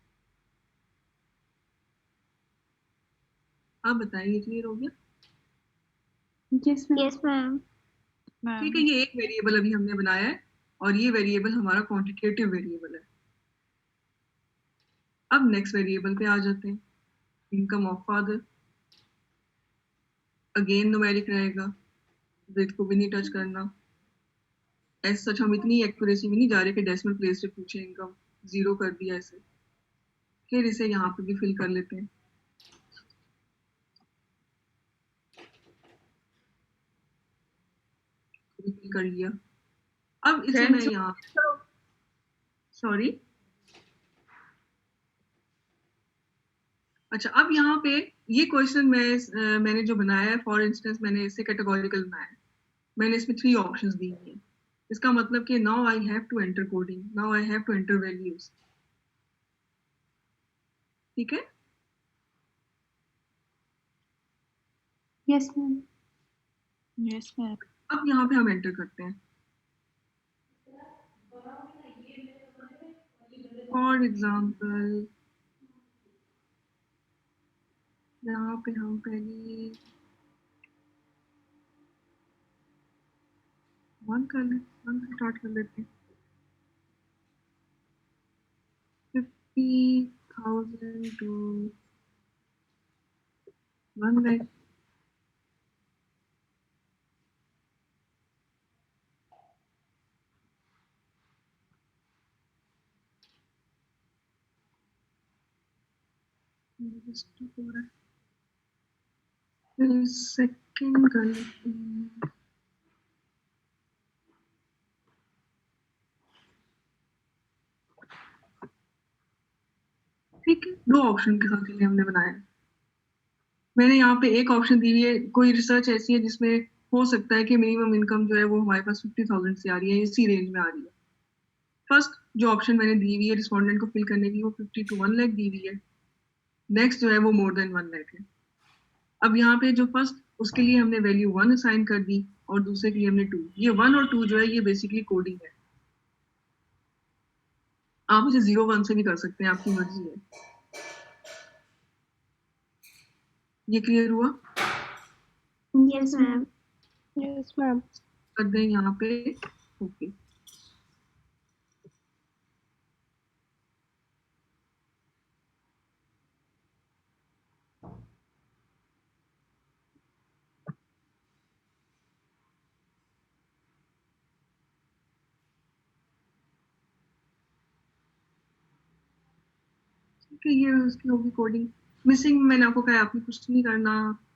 Speaker 1: आप बताइए, क्लियर हो गया?
Speaker 3: Yes ma'am.
Speaker 1: ठीक है, ये एक वेरिएबल अभी हमने बनाया है और ये वेरिएबल हमारा क्वांटिटेटिव वेरिएबल है। अब नेक्स्ट वेरिएबल पे आ जाते हैं, income of father. Again numeric रहेगा, विद को भी नहीं टच करना। एज सच हम इतनी एक्यूरेसी में नहीं जा रहे कि डेसिमल प्लेस से पूछे इनकम, 0 कर दिया ऐसे। फिर इसे यहाँ पे भी फिल कर लेते हैं। फिल कर लिया। अब इसे मैं यहाँ, सॉरी, अच्छा, अब यहाँ पे ये क्वेश्चन मैंने जो बनाया है, फॉर इंस्टेंस मैंने इसे कैटेगोरिकल बनाया है, मैंने इसमें 3 ऑप्शंस दी हैं। इसका मतलब कि now I have to enter coding, now I have to enter values. ठीक है?
Speaker 3: Yes ma'am.
Speaker 2: Yes ma'am.
Speaker 1: अब यहाँ पे हम एंटर करते हैं। फॉर एग्जाम्पल यहाँ पे हम पहले 1 से स्टार्ट कर लेते हैं। 50,000 to 1 lakh। सेकंड कर लेते हैं। ठीक है, 2 ऑप्शन के साथ हमने बनाया है। मैंने यहाँ पे एक ऑप्शन दी हुई है, कोई रिसर्च ऐसी है जिसमें हो सकता है कि मिनिमम इनकम जो है वो हमारे पास 50,000 से आ रही है, इसी रेंज में आ रही है। फर्स्ट जो ऑप्शन मैंने दी हुई है रिस्पोंडेंट को फिल करने की, वो 50 to 1 lakh दी हुई है। नेक्स्ट जो है वो मोर देन 1 lakh है। अब यहाँ पे जो फर्स्ट, उसके लिए हमने वैल्यू 1 असाइन कर दी, और दूसरे के लिए हमने 2। ये 1 और 2 जो है ये बेसिकली कोडिंग है। आप इसे 0 1 से भी कर सकते हैं, आपकी मर्जी है। ये क्लियर हुआ?
Speaker 3: Yes ma'am. Yes ma'am.
Speaker 1: कर दें यहाँ पे ओके। ठीक है, ये उसकी होगी कोडिंग। मिसिंग मैंने आपको कहा आपने कुछ नहीं करना,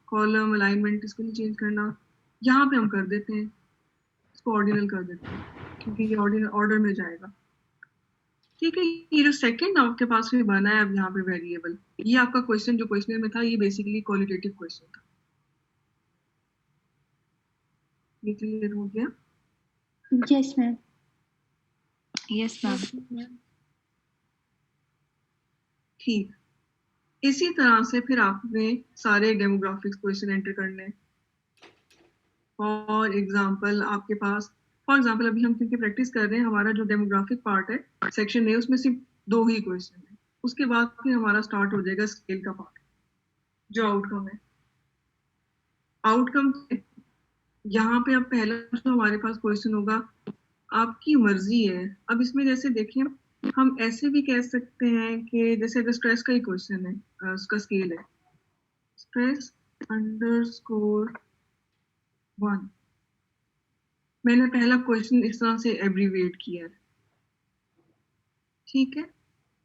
Speaker 1: कॉलम अलाइनमेंट इसको नहीं चेंज करना। यहाँ पे हम कर देते हैं, इसको ऑर्डिनल कर देते हैं क्योंकि ये ऑर्डिनल ऑर्डर में जाएगा। ठीक है, ये जो सेकंड आपके पास में बना है अब यहाँ पे वेरिएबल, ये आपका क्वेश्चन जो क्वेश्चन में था ये बेसिकली क्वालिटेटिव क्वेश्चन था। ये क्लियर हो गया?
Speaker 3: Yes ma'am.
Speaker 2: Yes ma'am.
Speaker 1: ठीक, इसी तरह से फिर आपने सारे डेमोग्राफिक्स क्वेश्चन एंटर करने हैं। फॉर एग्जांपल आपके पास, फॉर एग्जांपल अभी हम क्योंकि प्रैक्टिस कर रहे हैं, हमारा जो डेमोग्राफिक पार्ट है सेक्शन ए उसमें सिर्फ 2 ही क्वेश्चन है। उसके बाद फिर हमारा स्टार्ट हो जाएगा स्केल का पार्ट, जो आउटकम है। आउटकम यहाँ पे अब पहला जो हमारे पास क्वेश्चन होगा, आपकी मर्जी है। अब इसमें जैसे देखिए हम ऐसे भी कह सकते हैं कि जैसे अगर स्ट्रेस का ही क्वेश्चन है, उसका स्केल है स्ट्रेस अंडरस्कोर 1। मैंने पहला क्वेश्चन इस तरह से एब्रीविएट किया है, ठीक है,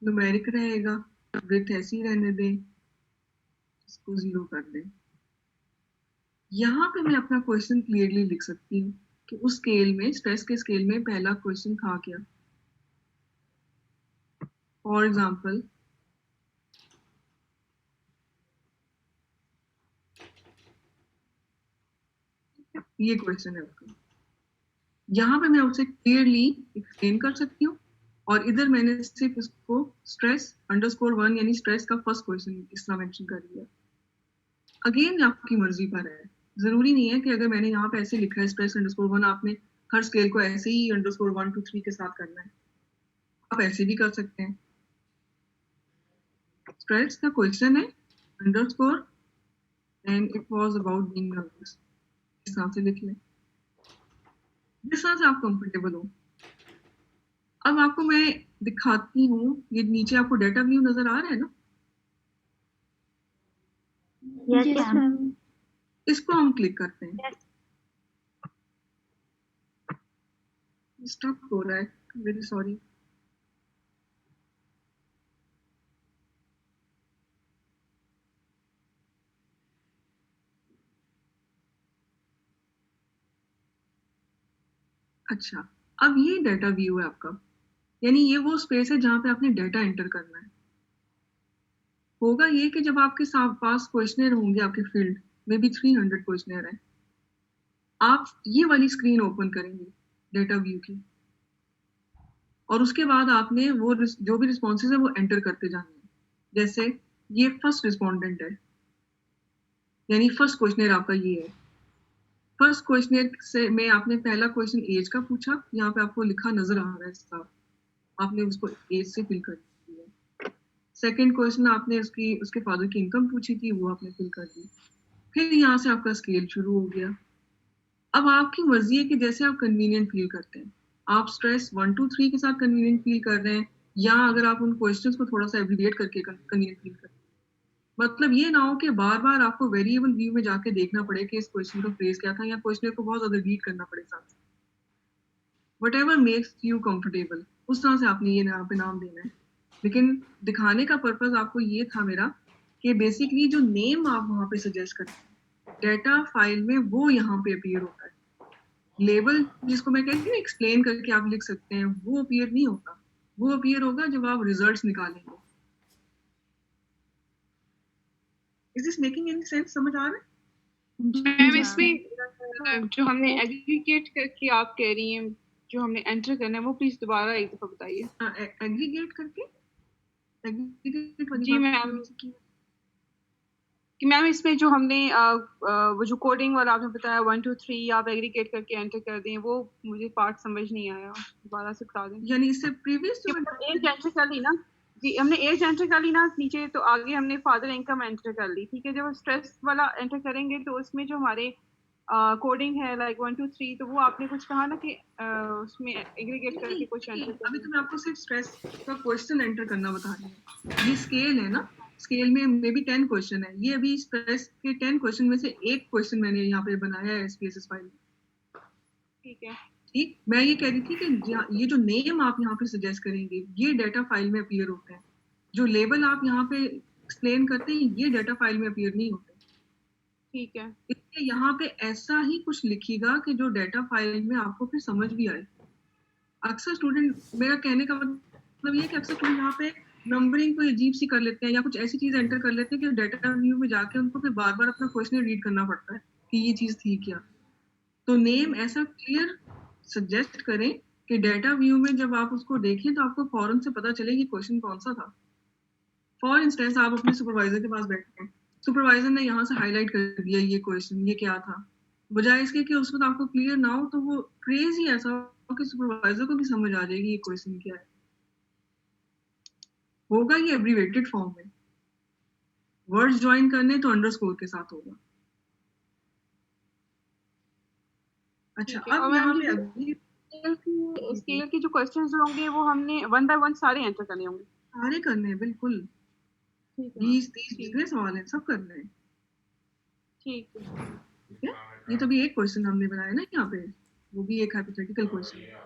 Speaker 1: न्यूमेरिक रहेगा, ब्रेथ ऐसी रहने दें, इसको 0 कर दें। यहाँ पे मैं अपना क्वेश्चन क्लियरली लिख सकती हूँ कि उस स्केल में, स्ट्रेस के स्केल में पहला क्वेश्चन था क्या। फॉर एग्जाम्पल ये क्वेश्चन है उसका, यहाँ पे मैं उसे क्लियरली एक्सप्लेन कर सकती हूँ और इधर मैंने सिर्फ इसको स्ट्रेस अंडरस्कोर 1 यानी स्ट्रेस का फर्स्ट क्वेश्चन इस तरह मेंशन कर दिया। अगेन आपकी मर्जी पर है, जरूरी नहीं है कि अगर मैंने यहाँ पे ऐसे लिखा है स्ट्रेस अंडरस्कोर 1 आपने हर स्केल को ऐसे ही अंडरस्कोर 1 2 3 के साथ करना है। आप ऐसे भी कर सकते हैं, स्ट्रेस का क्वेश्चन है underscore and it was about being nervous, इस तरह से लिख लें जिस तरह से आप कंफर्टेबल हो। अब आपको मैं दिखाती हूँ, ये नीचे आपको डाटा व्यू नजर आ रहा है ना?
Speaker 3: Yes ma'am.
Speaker 1: इसको हम क्लिक करते हैं। स्टॉप हो रहा है, वेरी सॉरी। अच्छा, अब ये डाटा व्यू है आपका, यानी ये वो स्पेस है जहां पे आपने डाटा एंटर करना है। होगा ये कि जब आपके पास क्वेश्चनर होंगे, आपके फील्ड में भी 300 क्वेश्चनर है, आप ये वाली स्क्रीन ओपन करेंगे डाटा व्यू की और उसके बाद आपने वो जो भी रिस्पॉन्सेज है वो एंटर करते जाने हैं। जैसे ये फर्स्ट रिस्पॉन्डेंट है, यानी फर्स्ट क्वेश्चनर आपका ये है। फर्स्ट क्वेश्चनर से में आपने पहला क्वेश्चन एज का पूछा, यहाँ पे आपको लिखा नजर आ रहा है साफ, आपने उसको एज से फिल कर दिया। सेकंड क्वेश्चन आपने उसके फादर की इनकम पूछी थी, वो आपने फिल कर दी। फिर यहाँ से आपका स्केल शुरू हो गया। अब आपकी मर्जी है कि जैसे आप कन्वीनियंट फील करते हैं, आप स्ट्रेस 1 2 3 के साथ कन्वीनियंट फील कर रहे हैं या अगर आप उन क्वेश्चंस को थोड़ा सा एब्रिविएट करके कन्वीनियंट फील कर रहे हैं। मतलब ये ना हो कि बार बार आपको वेरिएबल व्यू में जाके देखना पड़े कि इस क्वेश्चन का फ्रेज क्या था या क्वेश्चन को बहुत ज्यादा रीड करना पड़े साथ। व्हाटएवर मेक्स यू कंफर्टेबल उस तरह से आपने ये यहाँ पे नाम देना है। लेकिन दिखाने का पर्पस आपको ये था मेरा कि बेसिकली जो नेम आप वहाँ पे सजेस्ट करते हैं डाटा फाइल में वो यहाँ पे अपीयर होता है। लेबल जिसको मैं कहती हूँ एक्सप्लेन करके आप लिख सकते हैं, वो अपीयर नहीं होता। वो अपीयर होगा जब आप रिजल्ट्स निकालेंगे। Is this making any sense? समझ आ रहा है?
Speaker 6: मैम इसमें जो हमने एग्रीगेट करके आप कह रही हैं जो हमने एंटर करना है वो प्लीज दोबारा एक दफा बताइए।
Speaker 1: एग्रीगेट करके? एग्रीगेट वाली
Speaker 6: जी मैम, कि मैम इसमें जो हमने वो जो कोडिंग वाला आपने बताया 1 2 3 आप एग्रीगेट करके एंटर कर दें, वो मुझे पार्ट समझ नहीं आया, दोबारा से बता दें।
Speaker 1: यानी इससे प्रीवियस जो
Speaker 6: एज एंटर कर ली ना जी, हमने एज एंटर कर ली ना नीचे, तो आगे हमने फादर इनकम एंटर कर ली, ठीक है। जब स्ट्रेस वाला एंटर करेंगे तो उसमें जो हमारे कोडिंग है लाइक 1 2 3, तो वो आपने कुछ कहा ना कि उसमें एग्रीगेट करके कुछ एंटर कर।
Speaker 1: अभी तो मैं आपको सिर्फ स्ट्रेस का क्वेश्चन एंटर करना बता रही हूँ। ये स्केल है ना, स्केल में मे बी 10 क्वेश्चन है, ये अभी स्ट्रेस के 10 क्वेश्चन में से एक क्वेश्चन मैंने यहाँ पे बनाया है SPSS फाइल में।
Speaker 6: ठीक है,
Speaker 1: ठीक, मैं ये कह रही थी कि ये जो नेम आप यहाँ पे सजेस्ट करेंगे ये डाटा फाइल में अपीयर होते हैं, जो लेबल आप यहाँ पे एक्सप्लेन करते हैं ये डाटा फाइल में अपीयर नहीं होते।
Speaker 6: ठीक है,
Speaker 1: इसलिए यहाँ पे ऐसा ही कुछ लिखिएगा कि जो डाटा फाइल में आपको फिर समझ भी आए। अक्सर स्टूडेंट, मेरा कहने का मतलब ये है कि अक्सर स्टूडेंट यहाँ पे नंबरिंग कोई अजीब सी कर लेते हैं या कुछ ऐसी चीज एंटर कर लेते हैं कि डाटा व्यू में जाके उनको फिर बार बार अपना क्वेश्चन रीड करना पड़ता है कि ये चीज थी क्या। तो नेम ऐसा क्लियर सजेस्ट करें कि डाटा व्यू में जब आप उसको देखें तो आपको फौरन से पता चले कि क्वेश्चन कौन सा था। फॉर इंस्टेंस आप अपने सुपरवाइजर के पास बैठे हैं, सुपरवाइजर ने यहाँ से हाईलाइट कर दिया ये क्वेश्चन ये क्या था, बजाय इसके कि उस वक्त आपको क्लियर ना हो तो वो क्रेज ही ऐसा हो कि सुपरवाइजर को भी समझ आ जाएगी ये क्वेश्चन क्या है। होगा ये एब्रीवेटेड फॉर्म में, वर्ड्स ज्वाइन करने तो अंडरस्कोर के साथ होगा। अच्छा, अब यहाँ पे अगली
Speaker 6: स्केल के जो क्वेश्चंस होंगे वो हमने 1 बाय 1 सारे एंटर करने होंगे।
Speaker 1: सारे करने हैं बिल्कुल, 20-30 जितने सवाल हैं सब करने हैं।
Speaker 6: ठीक है,
Speaker 1: ठीक है, ये तो भी एक क्वेश्चन हमने बनाया ना यहाँ पे, वो भी एक हाइपोथेटिकल क्वेश्चन है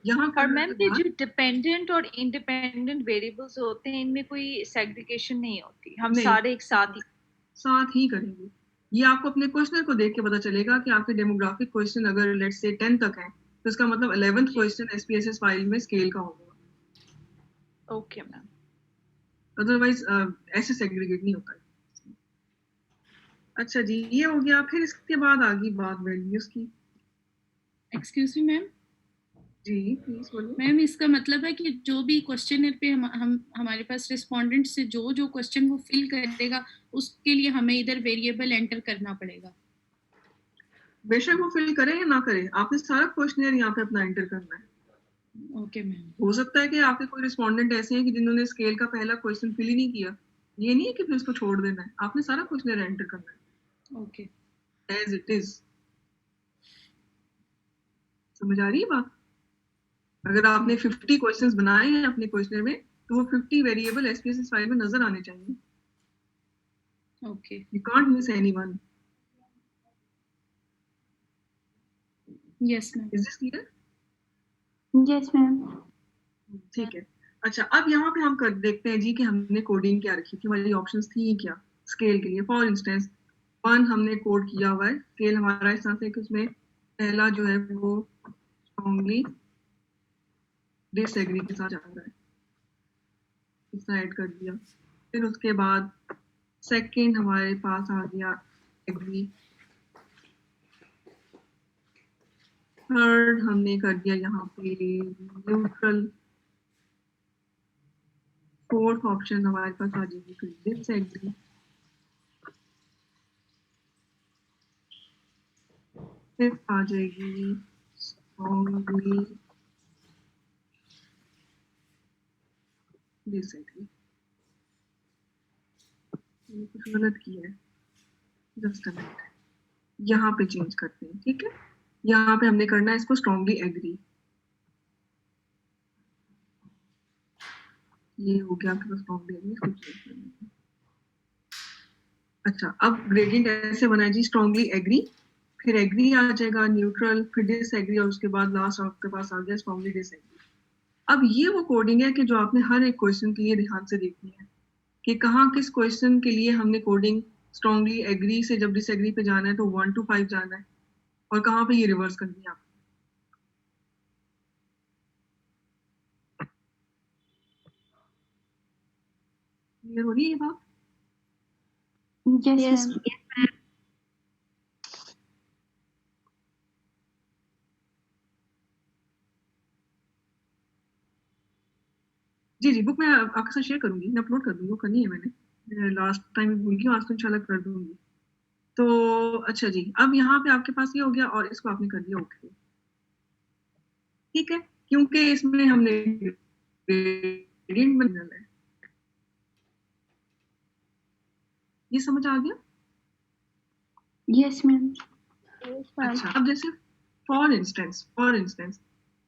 Speaker 1: यहाँ।
Speaker 2: और मैम ये जो डिपेंडेंट और इंडिपेंडेंट वेरिएबल्स होते हैं इनमें कोई सेग्रीगेशन नहीं होती, हम सारे एक साथ ही
Speaker 1: करेंगे। ये आपको अपने क्वेश्चन को देख के पता चलेगा कि आपके डेमोग्राफिक क्वेश्चन अगर लेट्स से 10 तक है तो इसका मतलब 11th क्वेश्चन SPSS फाइल में स्केल का होगा।
Speaker 2: ओके मैम,
Speaker 1: अदरवाइज ऐसे सेग्रीगेट नहीं होता है। अच्छा जी, ये हो गया। फिर इसके बाद आ गई बात वैल्यूज की।
Speaker 7: Excuse me ma'am.
Speaker 1: जी प्लीज बोलिए
Speaker 7: मैम। इसका मतलब है कि जो भी क्वेश्चनर पे हम हमारे पास रिस्पोंडेंट से जो क्वेश्चन वो फिल करेगा उसके लिए हमें इधर वेरिएबल एंटर करना पड़ेगा।
Speaker 1: बेशक वो फिल करे या ना करे, आपने सारा क्वेश्चनर यहाँ पे अपना एंटर करना है।
Speaker 7: Okay ma'am.
Speaker 1: हो सकता है कि आपके कोई रिस्पोंडेंट ऐसे हैं कि जिन्होंने स्केल का पहला क्वेश्चन फिल ही नहीं किया, ये नहीं है कि फिर उसको छोड़ देना है, आपने सारा क्वेश्चनर एंटर करना है।
Speaker 7: Okay,
Speaker 1: as it is. समझ आ रही है बात? अगर आपने 50 क्वेश्चंस बनाए हैं अपने क्वेश्चनर में तो वो 50 वेरिएबल SPSS फाइल में नजर आने चाहिए।
Speaker 7: Okay,
Speaker 1: you can't miss anyone.
Speaker 7: Yes ma'am.
Speaker 1: Is this clear?
Speaker 3: Yes ma'am.
Speaker 1: ठीक है। अच्छा, अब यहाँ पे हम कर देखते हैं जी कि हमने कोडिंग क्या रखी थी, हमारी ऑप्शंस थी क्या स्केल के लिए। फॉर इंस्टेंस 1 हमने कोड किया हुआ है, स्केल हमारा इस तरह से कि उसमें पहला जो है वो स्ट्रांगली डिसएग्री के साथ जा रहा है, इसका ऐड कर दिया। फिर उसके बाद सेकंड हमारे पास आ गया एग्री, थर्ड हमने कर दिया यहाँ पे न्यूट्रल, फोर्थ ऑप्शन हमारे पास आ जाएगी डिसएग्री, फिफ्थ आ जाएगी स्ट्रांगली डिसएग्री। ये कुछ गलत किया है, जस्ट अ मिनट, यहाँ पे चेंज करते हैं। ठीक है, यहाँ पे हमने करना है इसको स्ट्रांगली एग्री। ये हो गया आपके पास स्ट्रांगली एग्री, इसको चेंज करना है। अच्छा, अब ग्रेडियंट ऐसे बनाए जी, स्ट्रांगली एग्री, फिर एग्री आ जाएगा, न्यूट्रल, फिर डिसएग्री, और उसके बाद लास्ट आपके पास आ गया स्ट्रांगली डिसएग्री। अब ये वो कोडिंग है कि जो आपने हर एक क्वेश्चन के लिए ध्यान से देखनी है कि कहाँ किस क्वेश्चन के लिए हमने कोडिंग स्ट्रांगली एग्री से जब डिसएग्री पे जाना है तो 1 to 5 जाना है, और कहाँ पे ये रिवर्स करनी है आपको। क्लियर हो रही है ये बात?
Speaker 3: Yes ma'am.
Speaker 1: जी जी, बुक मैं आपके साथ शेयर करूंगी, मैं अपलोड कर दूंगी, वो करनी है मैंने, मैं लास्ट टाइम भूल गई, आज तो इंशाल्लाह कर दूंगी। तो अच्छा जी, अब यहाँ पे आपके पास ये हो गया और इसको आपने कर दिया ओके, ठीक है, क्योंकि इसमें हमने ग्रेडियंट बनाना है। ये समझ आ गया?
Speaker 3: Yes ma'am.
Speaker 1: अच्छा, अब जैसे फॉर इंस्टेंस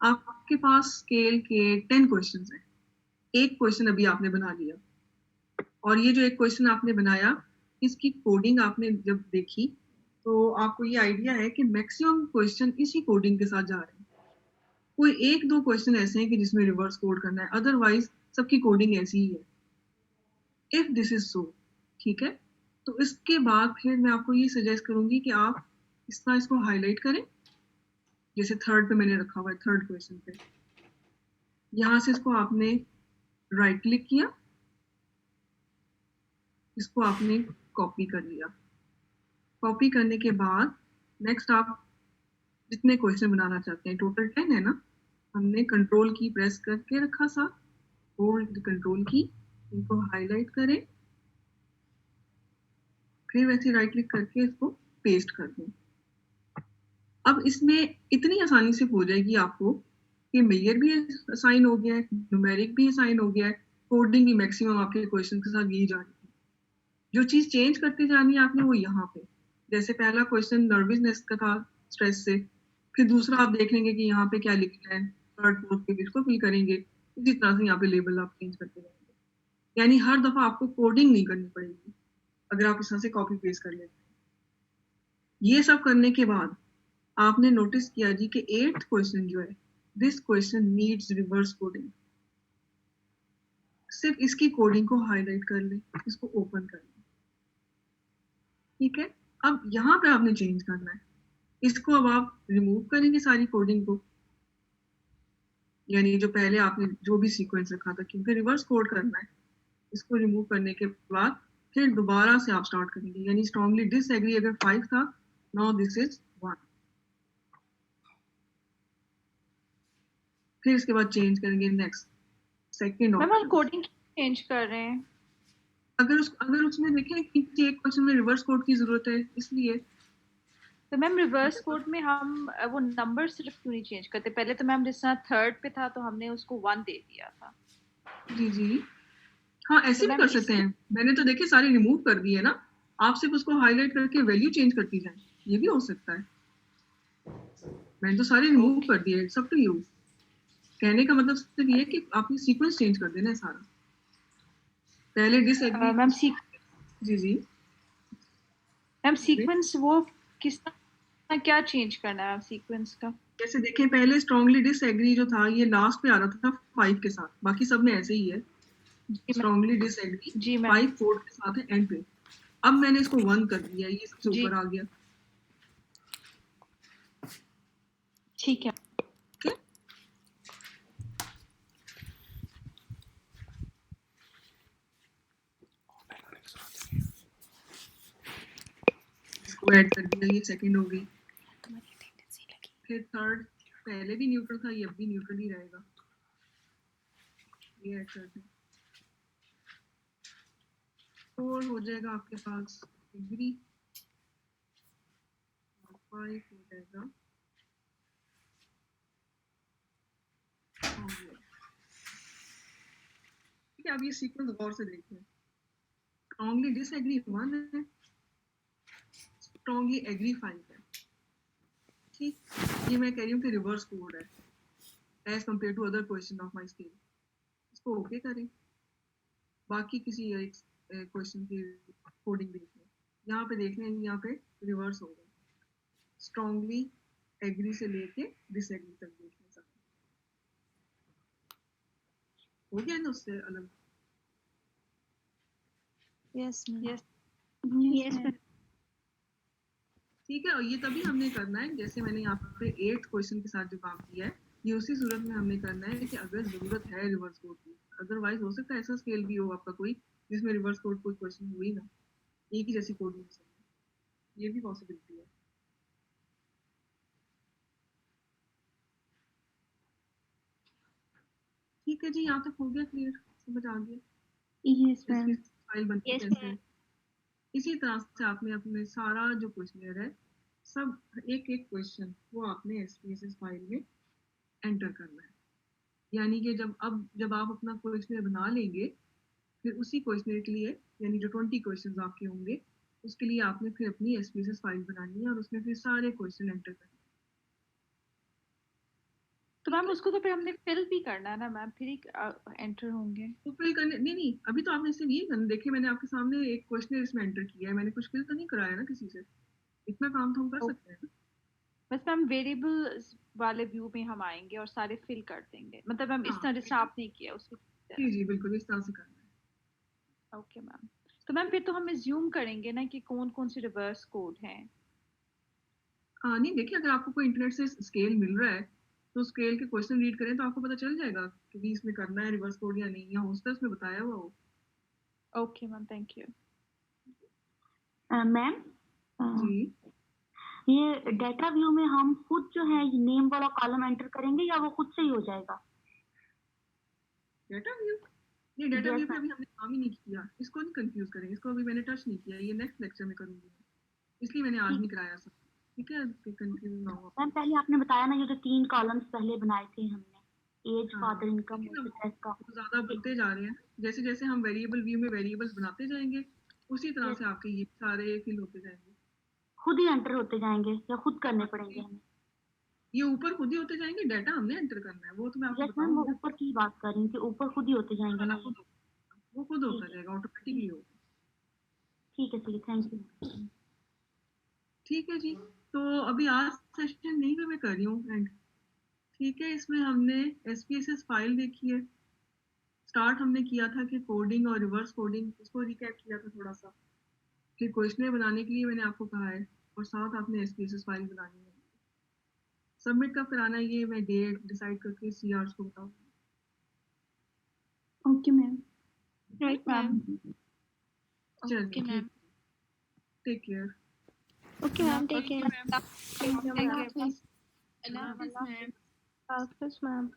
Speaker 1: आपके पास स्केल के 10 क्वेश्चंस हैं, एक क्वेश्चन अभी आपने बना लिया, और ये जो एक क्वेश्चन आपने बनाया, इसकी कोडिंग आपने जब देखी तो आपको ये आइडिया है कि मैक्सिमम क्वेश्चन इसी कोडिंग के साथ जा रहे हैं। कोई एक दो क्वेश्चन ऐसे हैं कि जिसमें रिवर्स कोड करना है, अदरवाइज सबकी कोडिंग ऐसी ही है। इफ दिस इज सो, ठीक है, तो इसके बाद फिर मैं आपको ये सजेस्ट करूंगी कि आप इस तरह इसको हाईलाइट करें, जैसे थर्ड पे मैंने रखा हुआ है, थर्ड क्वेश्चन पे यहाँ से इसको आपने राइट क्लिक किया, इसको आपने कॉपी कर लिया। कॉपी करने के बाद नेक्स्ट आप जितने क्वेश्चन बनाना चाहते हैं, टोटल 10 है ना, हमने कंट्रोल की प्रेस करके रखा था, होल्ड कंट्रोल की, इनको हाईलाइट करें, फिर वैसे राइट क्लिक करके इसको पेस्ट कर दें। अब इसमें इतनी आसानी से हो जाएगी आपको कि मेजर भी असाइन हो गया है, न्यूमेरिक भी असाइन हो गया है, कोडिंग भी मैक्सिमम आपके क्वेश्चन के साथ यही जा रही है। जो चीज चेंज करते जानी है आपने वो यहाँ पे, जैसे पहला क्वेश्चन नर्वसनेस का था, स्ट्रेस से, फिर दूसरा आप देख लेंगे कि यहाँ पे क्या लिखना है, थर्ड फोर्थ पे इसको फिल करेंगे, इसी तरह से यहाँ पे लेबल आप चेंज करते जाएंगे। यानी हर दफा आपको कोडिंग नहीं करनी पड़ेगी अगर आप इस तरह से कॉपी पेस्ट कर लेते हैं। ये सब करने के बाद आपने नोटिस किया जी कि 8th क्वेश्चन जो है, this question needs reverse coding, सिर्फ इसकी कोडिंग को हाईलाइट कर ले, इसको ओपन कर ले, ठीक है। अब यहाँ पे आपने चेंज करना है, इसको अब आप रिमूव करेंगे सारी कोडिंग को, यानी जो पहले आपने जो भी सीक्वेंस रखा था, क्योंकि रिवर्स कोड करना है, इसको रिमूव करने के बाद फिर दोबारा से आप स्टार्ट करेंगे, यानी स्ट्रांगली डिसएग्री अगर 5 था, नाउ दिस इज 1, फिर इसके बाद चेंज करेंगे नेक्स्ट सेकंड
Speaker 2: मैम हम
Speaker 1: ऑप्शन।
Speaker 2: कोडिंग चेंज कर रहे हैं,
Speaker 1: अगर उसमें देखें कि एक क्वेश्चन में रिवर्स कोड की जरूरत है, इसलिए
Speaker 2: तो मैम रिवर्स कोड में हम वो नंबर सिर्फ क्यों नहीं चेंज करते? पहले तो मैम जिस तरह थर्ड पे था तो हमने उसको 1 दे दिया था।
Speaker 1: जी हाँ, ऐसे
Speaker 2: तो
Speaker 1: भी कर सकते हैं, मैंने तो देखिए सारे रिमूव कर दिए ना, आप सिर्फ उसको हाईलाइट करके वैल्यू चेंज करती जाए, ये भी हो सकता है। मैंने तो सारे रिमूव कर दिए, सब टू यू। कहने का मतलब सिर्फ ये कि आपने सीक्वेंस चेंज कर देना है सारा, पहले डिसएग्री
Speaker 2: मैम मैम सीक्वेंस वो किस तरह क्या चेंज करना है सीक्वेंस का?
Speaker 1: जैसे देखें पहले स्ट्रांगली डिसएग्री जो था ये लास्ट पे आ रहा था 5 के साथ, बाकी सब में ऐसे ही है, स्ट्रांगली डिसएग्री
Speaker 2: जी मैम
Speaker 1: 5 4 के साथ है एंड पे। अब मैंने इसको 1 कर दिया, ये सबसे ऊपर आ गया,
Speaker 2: ठीक है।
Speaker 1: इसको ऐड कर दिया, ये सेकंड हो गई, फिर थर्ड पहले भी न्यूट्रल था, ये अब भी न्यूट्रल ही रहेगा, ये ऐड कर दें। 4 हो जाएगा आपके पास एग्री, 5 हो जाएगा ठीक है। अब ये सीक्वेंस गौर से देखिए, स्ट्रांगली डिसएग्री 1 है, स्ट्रांगली एग्री 5 है, ठीक। ये मैं कह रही हूँ कि रिवर्स कोड है as compare to other question of my scale, इसको ओके करें, बाकी किसी एक क्वेश्चन की कोडिंग देख लें, यहाँ पे देख लें, यहाँ पे रिवर्स होगा, स्ट्रांगली एग्री से लेके डिसएग्री तक देख लें, सब हो गया ना उससे अलग।
Speaker 2: यस
Speaker 1: ठीक है, और ये तभी हमने करना है, जैसे मैंने यहाँ पे 8th क्वेश्चन के साथ जो काम किया है, ये उसी सूरत में हमने करना है कि अगर जरूरत है रिवर्स कोड की, अदरवाइज हो सकता है ऐसा स्केल भी हो आपका कोई जिसमें रिवर्स कोड कोई क्वेश्चन हुई ना, एक ही जैसी कोड हो सकती है, ये भी पॉसिबिलिटी है। ठीक है जी, यहाँ तक हो गया क्लियर, समझ आ गया?
Speaker 3: Yes ma'am.
Speaker 1: फाइल बनती है
Speaker 3: Yes,
Speaker 1: कैसे,
Speaker 3: ma'am.
Speaker 1: इसी तरह से आपने अपने सारा जो क्वेश्चनर है सब एक एक क्वेश्चन वो आपने एसपीएसएस फाइल में एंटर करना है। यानी कि जब आप अपना क्वेश्चनर बना लेंगे, फिर उसी क्वेश्चनर के लिए यानी जो 20 क्वेश्चंस आपके होंगे उसके लिए आपने फिर अपनी एसपीएसएस फाइल बनानी है और उसमें फिर सारे क्वेश्चन एंटर करने हैं।
Speaker 2: तो मैम उसको तो फिर हमने फिल भी करना है ना मैम, फिर ही एंटर होंगे।
Speaker 1: तो फिल करने नहीं, अभी तो आपने इसे नहीं करना। देखिए मैंने आपके सामने एक क्वेश्चनर इसमें एंटर किया है, मैंने कुछ फिल तो नहीं कराया ना किसी से, इतना काम तो हम कर सकते हैं ना।
Speaker 2: बस मैम वेरिएबल वाले व्यू में हम आएंगे और सारे फिल कर देंगे, मतलब मैम इस तरह से आपने किया उसके।
Speaker 1: जी जी बिल्कुल इस तरह से करना है।
Speaker 2: ओके मैम, तो मैम फिर तो हम एज्यूम करेंगे ना कि कौन कौन से रिवर्स कोड हैं।
Speaker 1: हाँ नहीं देखिए, अगर आपको कोई इंटरनेट से स्केल मिल रहा है तो स्केल के क्वेश्चन रीड करें तो आपको पता चल जाएगा कि इसमें करना है रिवर्स कोड या नहीं, या हो सकता है उसमें बताया हुआ हो।
Speaker 2: Okay ma'am, thank you.
Speaker 8: Ma'am
Speaker 1: जी
Speaker 8: ये डेटा व्यू में हम खुद जो है नेम वाला कॉलम एंटर करेंगे या वो खुद से ही हो जाएगा?
Speaker 1: डेटा व्यू, ये डेटा
Speaker 8: Yes,
Speaker 1: व्यू पे
Speaker 8: ma'am.
Speaker 1: अभी हमने काम ही नहीं किया, इसको नहीं कंफ्यूज करेंगे, इसको अभी मैंने टच नहीं किया, ये नेक्स्ट लेक्चर में करूंगी मैं, इसलिए मैंने आज नहीं कराया सब। ठीक है, कंफ्यूज ना हो।
Speaker 8: मैम पहले आपने बताया ना ये जो 3 कॉलम्स पहले बनाए थे हमने, एज,
Speaker 1: हाँ,
Speaker 8: फादर, इनकम
Speaker 1: लेकिन
Speaker 8: और
Speaker 1: अब
Speaker 8: एड्रेस का।
Speaker 1: वो ज्यादा बनते जा रहे हैं, जैसे जैसे हम वेरिएबल व्यू में वेरिएबल्स बनाते जाएंगे उसी तरह
Speaker 8: Yes.
Speaker 1: से आपके ये सारे फिल होते जाएंगे।
Speaker 8: खुद ही एंटर होते जाएंगे या खुद करने
Speaker 1: हाँ,
Speaker 8: पड़ेंगे हमें?
Speaker 1: ये ऊपर खुद ही होते जाएंगे, डाटा हमने एंटर करना है, वो तो मैं आपको
Speaker 8: यस मैम, वो
Speaker 1: बताऊंगी।
Speaker 8: ऊपर की बात कर रही हूँ कि ऊपर खुद ही होते जाएंगे ना ये।
Speaker 1: वो खुद होता
Speaker 8: ठीक है,
Speaker 1: जाएगा, ऑटोमेटिकली होगा।
Speaker 8: ठीक है, थैंक यू।
Speaker 1: ठीक है जी, तो अभी आज सेशन नहीं भी मैं कर रही हूँ एंड। ठीक है, इसमें हमने एसपीएसएस फाइल देखी है, स्टार्ट हमने किया था कि कोडिंग और रिवर्स कोडिंग, उसको रिकैप किया था थोड़ा सा, फिर क्वेश्चन बनाने के लिए मैंने आपको कहा है और साथ आपने एसपीएसएस फाइल बनानी है। सबमिट कब कराना है ये मैं डेट डिसाइड करके सीआर्स को बताऊंगी।
Speaker 8: Okay ma'am.
Speaker 3: Right, ma'am.
Speaker 1: चलिए ठीक, take care.
Speaker 3: Okay, ma'am. Take care.
Speaker 7: Take care.
Speaker 3: Allah Hafiz.
Speaker 7: Allah Hafiz, ma'am.
Speaker 3: Allah Hafiz, ma'am.